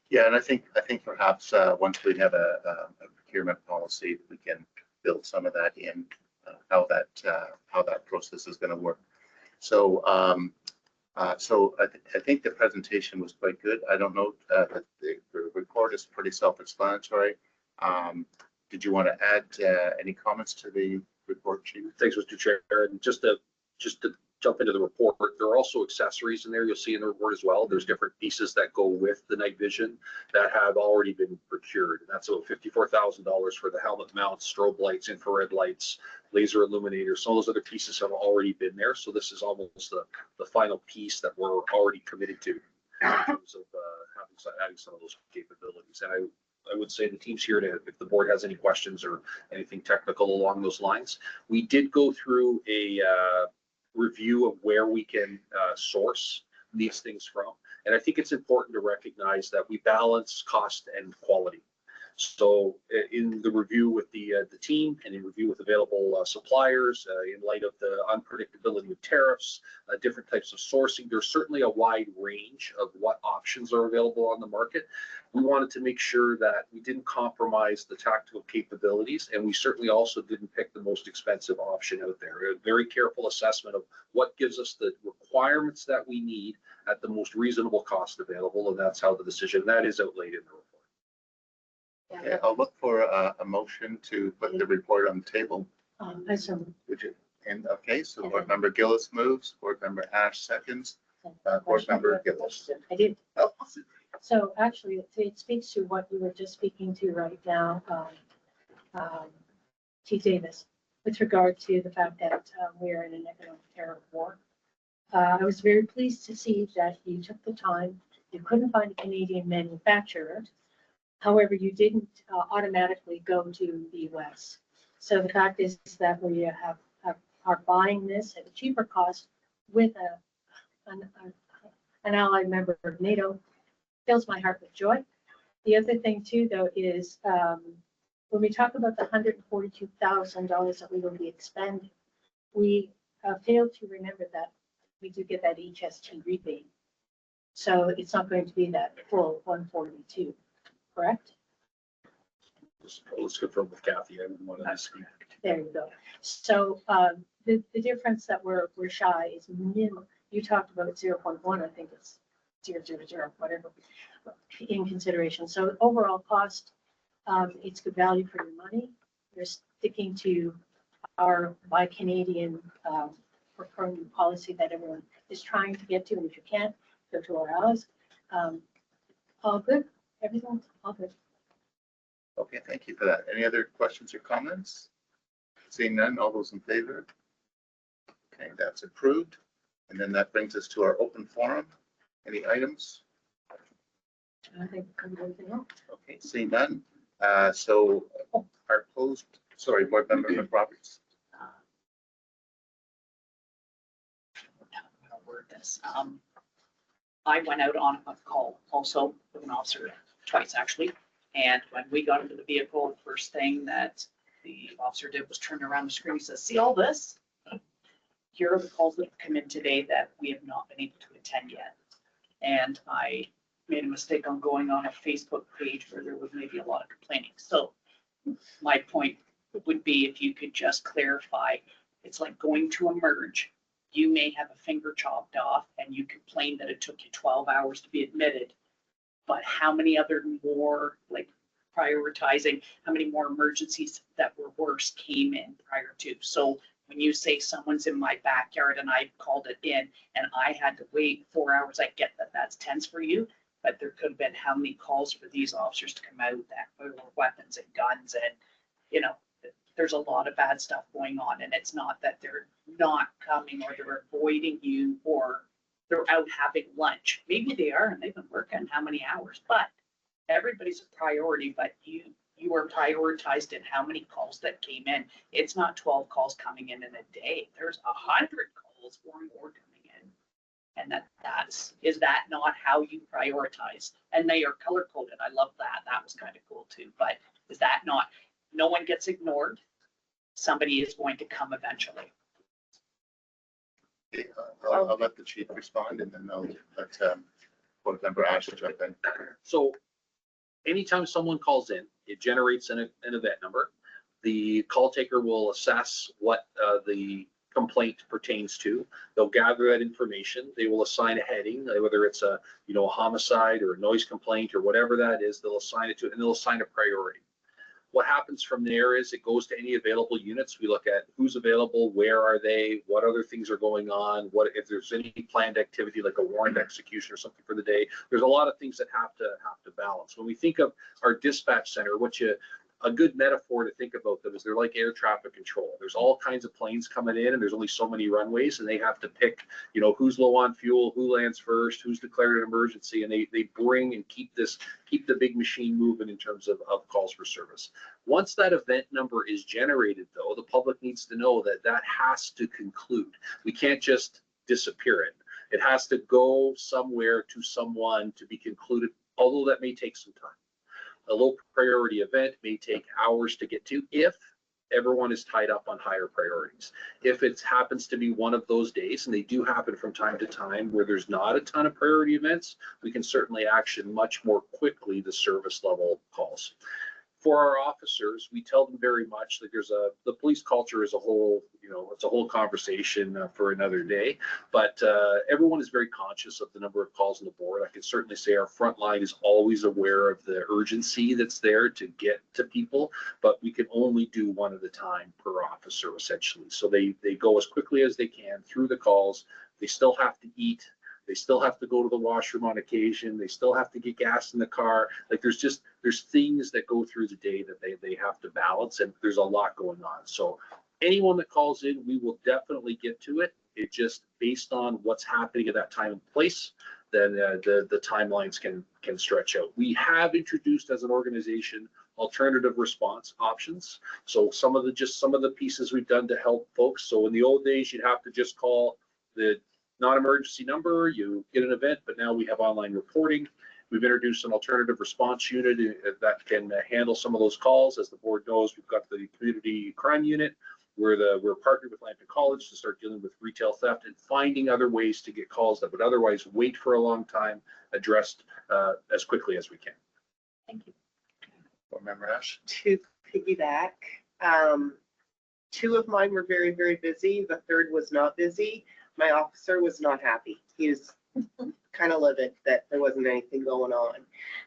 Yeah, and I think perhaps once we have a procurement policy, we can build some of that in, how that process is going to work. So I think the presentation was quite good. I don't know, the report is pretty self-explanatory. Did you want to add any comments to the report, Chief? Thanks, Mr. Chair. And just to jump into the report, there are also accessories in there you'll see in the report as well. There's different pieces that go with the night vision that have already been procured. And that's about $54,000 for the helmet mounts, strobe lights, infrared lights, laser illuminators. Some of those other pieces have already been there. So this is almost the final piece that we're already committed to in terms of adding some of those capabilities. And I would say the team's here to, if the board has any questions or anything technical along those lines. We did go through a review of where we can source these things from. And I think it's important to recognize that we balance cost and quality. So in the review with the team and in review with available suppliers, in light of the unpredictability of tariffs, different types of sourcing, there's certainly a wide range of what options are available on the market. We wanted to make sure that we didn't compromise the tactical capabilities, and we certainly also didn't pick the most expensive option out there. A very careful assessment of what gives us the requirements that we need at the most reasonable cost available, and that's how the decision, that is outlaid in the report. Okay, I'll look for a motion to put the report on the table. Would you? And okay, so Board Member Gillis moves, Board Member Ash seconds, Board Member Gillis. I did. Oh, So actually, it speaks to what you were just speaking to right now, Chief Davis, with regard to the fact that we are in an economic tariff war. I was very pleased to see that you took the time. You couldn't find a Canadian manufacturer. However, you didn't automatically go to the US. So the fact is that we are buying this at a cheaper cost with an allied member of NATO. Fills my heart with joy. The other thing too, though, is when we talk about the $142,000 that we will be expending, we fail to remember that we do get that HST rebate. So it's not going to be that full 142, correct? Let's confirm with Kathy. I wouldn't want to disagree. There you go. So the difference that we're shy is minimal. You talked about 0.1, I think it's 0.000, whatever, in consideration. So overall cost, it's good value for your money. You're sticking to our Buy Canadian procurement policy that everyone is trying to get to, and if you can't, go to our allies. All good, everything's all good. Okay, thank you for that. Any other questions or comments? Seeing none, all those in favor? Okay, that's approved. And then that brings us to our open forum. Any items? I think we covered everything else. Okay, seeing none. So our closed, sorry, Board Member McRoberts. How to word this. I went out on a call also with an officer twice actually. And when we got into the vehicle, the first thing that the officer did was turn around the screen. He says, "See all this? Here are the calls that have come in today that we have not been able to attend yet." And I made a mistake on going on a Facebook page where there was maybe a lot of complaining. So my point would be if you could just clarify, it's like going to a merge. You may have a finger chopped off and you complain that it took you 12 hours to be admitted. But how many other more, like prioritizing, how many more emergencies that were worse came in prior to? So when you say someone's in my backyard and I called it in and I had to wait 4 hours, I get that that's tense for you, but there could have been how many calls for these officers to come out that were weapons and guns and, you know, there's a lot of bad stuff going on, and it's not that they're not coming or they're avoiding you or they're out having lunch. Maybe they are and they've been working how many hours, but everybody's a priority, but you are prioritized in how many calls that came in. It's not 12 calls coming in a day. There's 100 calls or more coming in. And is that not how you prioritize? And they are color coded. I love that. That was kind of cool too. But is that not, no one gets ignored. Somebody is going to come eventually. Okay, I'll let the chief respond and then I'll let Board Member Ash jump in. So anytime someone calls in, it generates an event number. The call taker will assess what the complaint pertains to. They'll gather that information. They will assign a heading, whether it's a homicide or a noise complaint or whatever that is. They'll assign it to, and they'll assign a priority. What happens from there is it goes to any available units. We look at who's available, where are they, what other things are going on, what if there's any planned activity like a warrant execution or something for the day. There's a lot of things that have to balance. When we think of our dispatch center, a good metaphor to think about them is they're like air traffic control. There's all kinds of planes coming in and there's only so many runways and they have to pick, who's low on fuel, who lands first, who's declared an emergency, and they bring and keep the big machine moving in terms of calls for service. Once that event number is generated though, the public needs to know that has to conclude. We can't just disappear it. It has to go somewhere to someone to be concluded, although that may take some time. A low priority event may take hours to get to if everyone is tied up on higher priorities. If it happens to be one of those days, and they do happen from time to time where there's not a ton of priority events, we can certainly action much more quickly the service level calls. For our officers, we tell them very much that the police culture is a whole, it's a whole conversation for another day, but everyone is very conscious of the number of calls on the board. I can certainly say our front line is always aware of the urgency that's there to get to people, but we can only do one at a time per officer essentially. So they go as quickly as they can through the calls. They still have to eat. They still have to go to the washroom on occasion. They still have to get gas in the car. Like there's things that go through the day that they have to balance, and there's a lot going on. So anyone that calls in, we will definitely get to it. It just based on what's happening at that time and place, then the timelines can stretch out. We have introduced as an organization alternative response options. So some of the pieces we've done to help folks. So in the old days, you'd have to just call the non-emergency number, you get an event, but now we have online reporting. We've introduced an alternative response unit that can handle some of those calls. As the board knows, we've got the community crime unit. We're partnered with Lambton College to start dealing with retail theft and finding other ways to get calls that would otherwise wait for a long time addressed as quickly as we can. Thank you. Board Member Ash? To piggyback, two of mine were very, very busy. The third was not busy. My officer was not happy. He was kind of livid that there wasn't anything going on.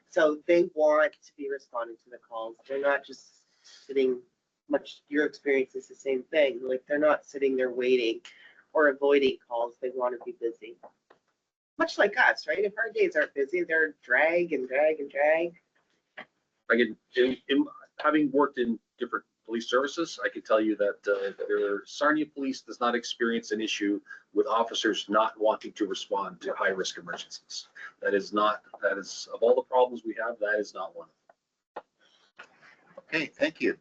So they want to be responding to the calls. They're not just sitting, your experience is the same thing. Like they're not sitting there waiting or avoiding calls. They want to be busy. Much like us, right? If our days aren't busy, they're drag and drag and drag. Having worked in different police services, I can tell you that Sarnia Police does not experience an issue with officers not wanting to respond to high-risk emergencies. That is of all the problems we have, that is not one. Okay, thank you.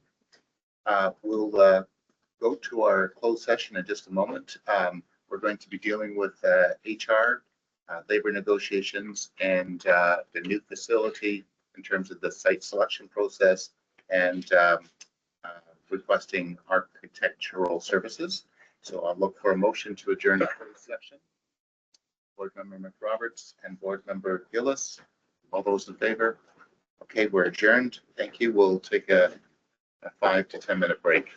We'll go to our closed session in just a moment. We're going to be dealing with HR, labor negotiations, and the new facility in terms of the site selection process and requesting architectural services. So I'll look for a motion to adjourn the closed session. Board Member McRoberts and Board Member Gillis, all those in favor? Okay, we're adjourned. Thank you. We'll take a 5 to 10 minute break.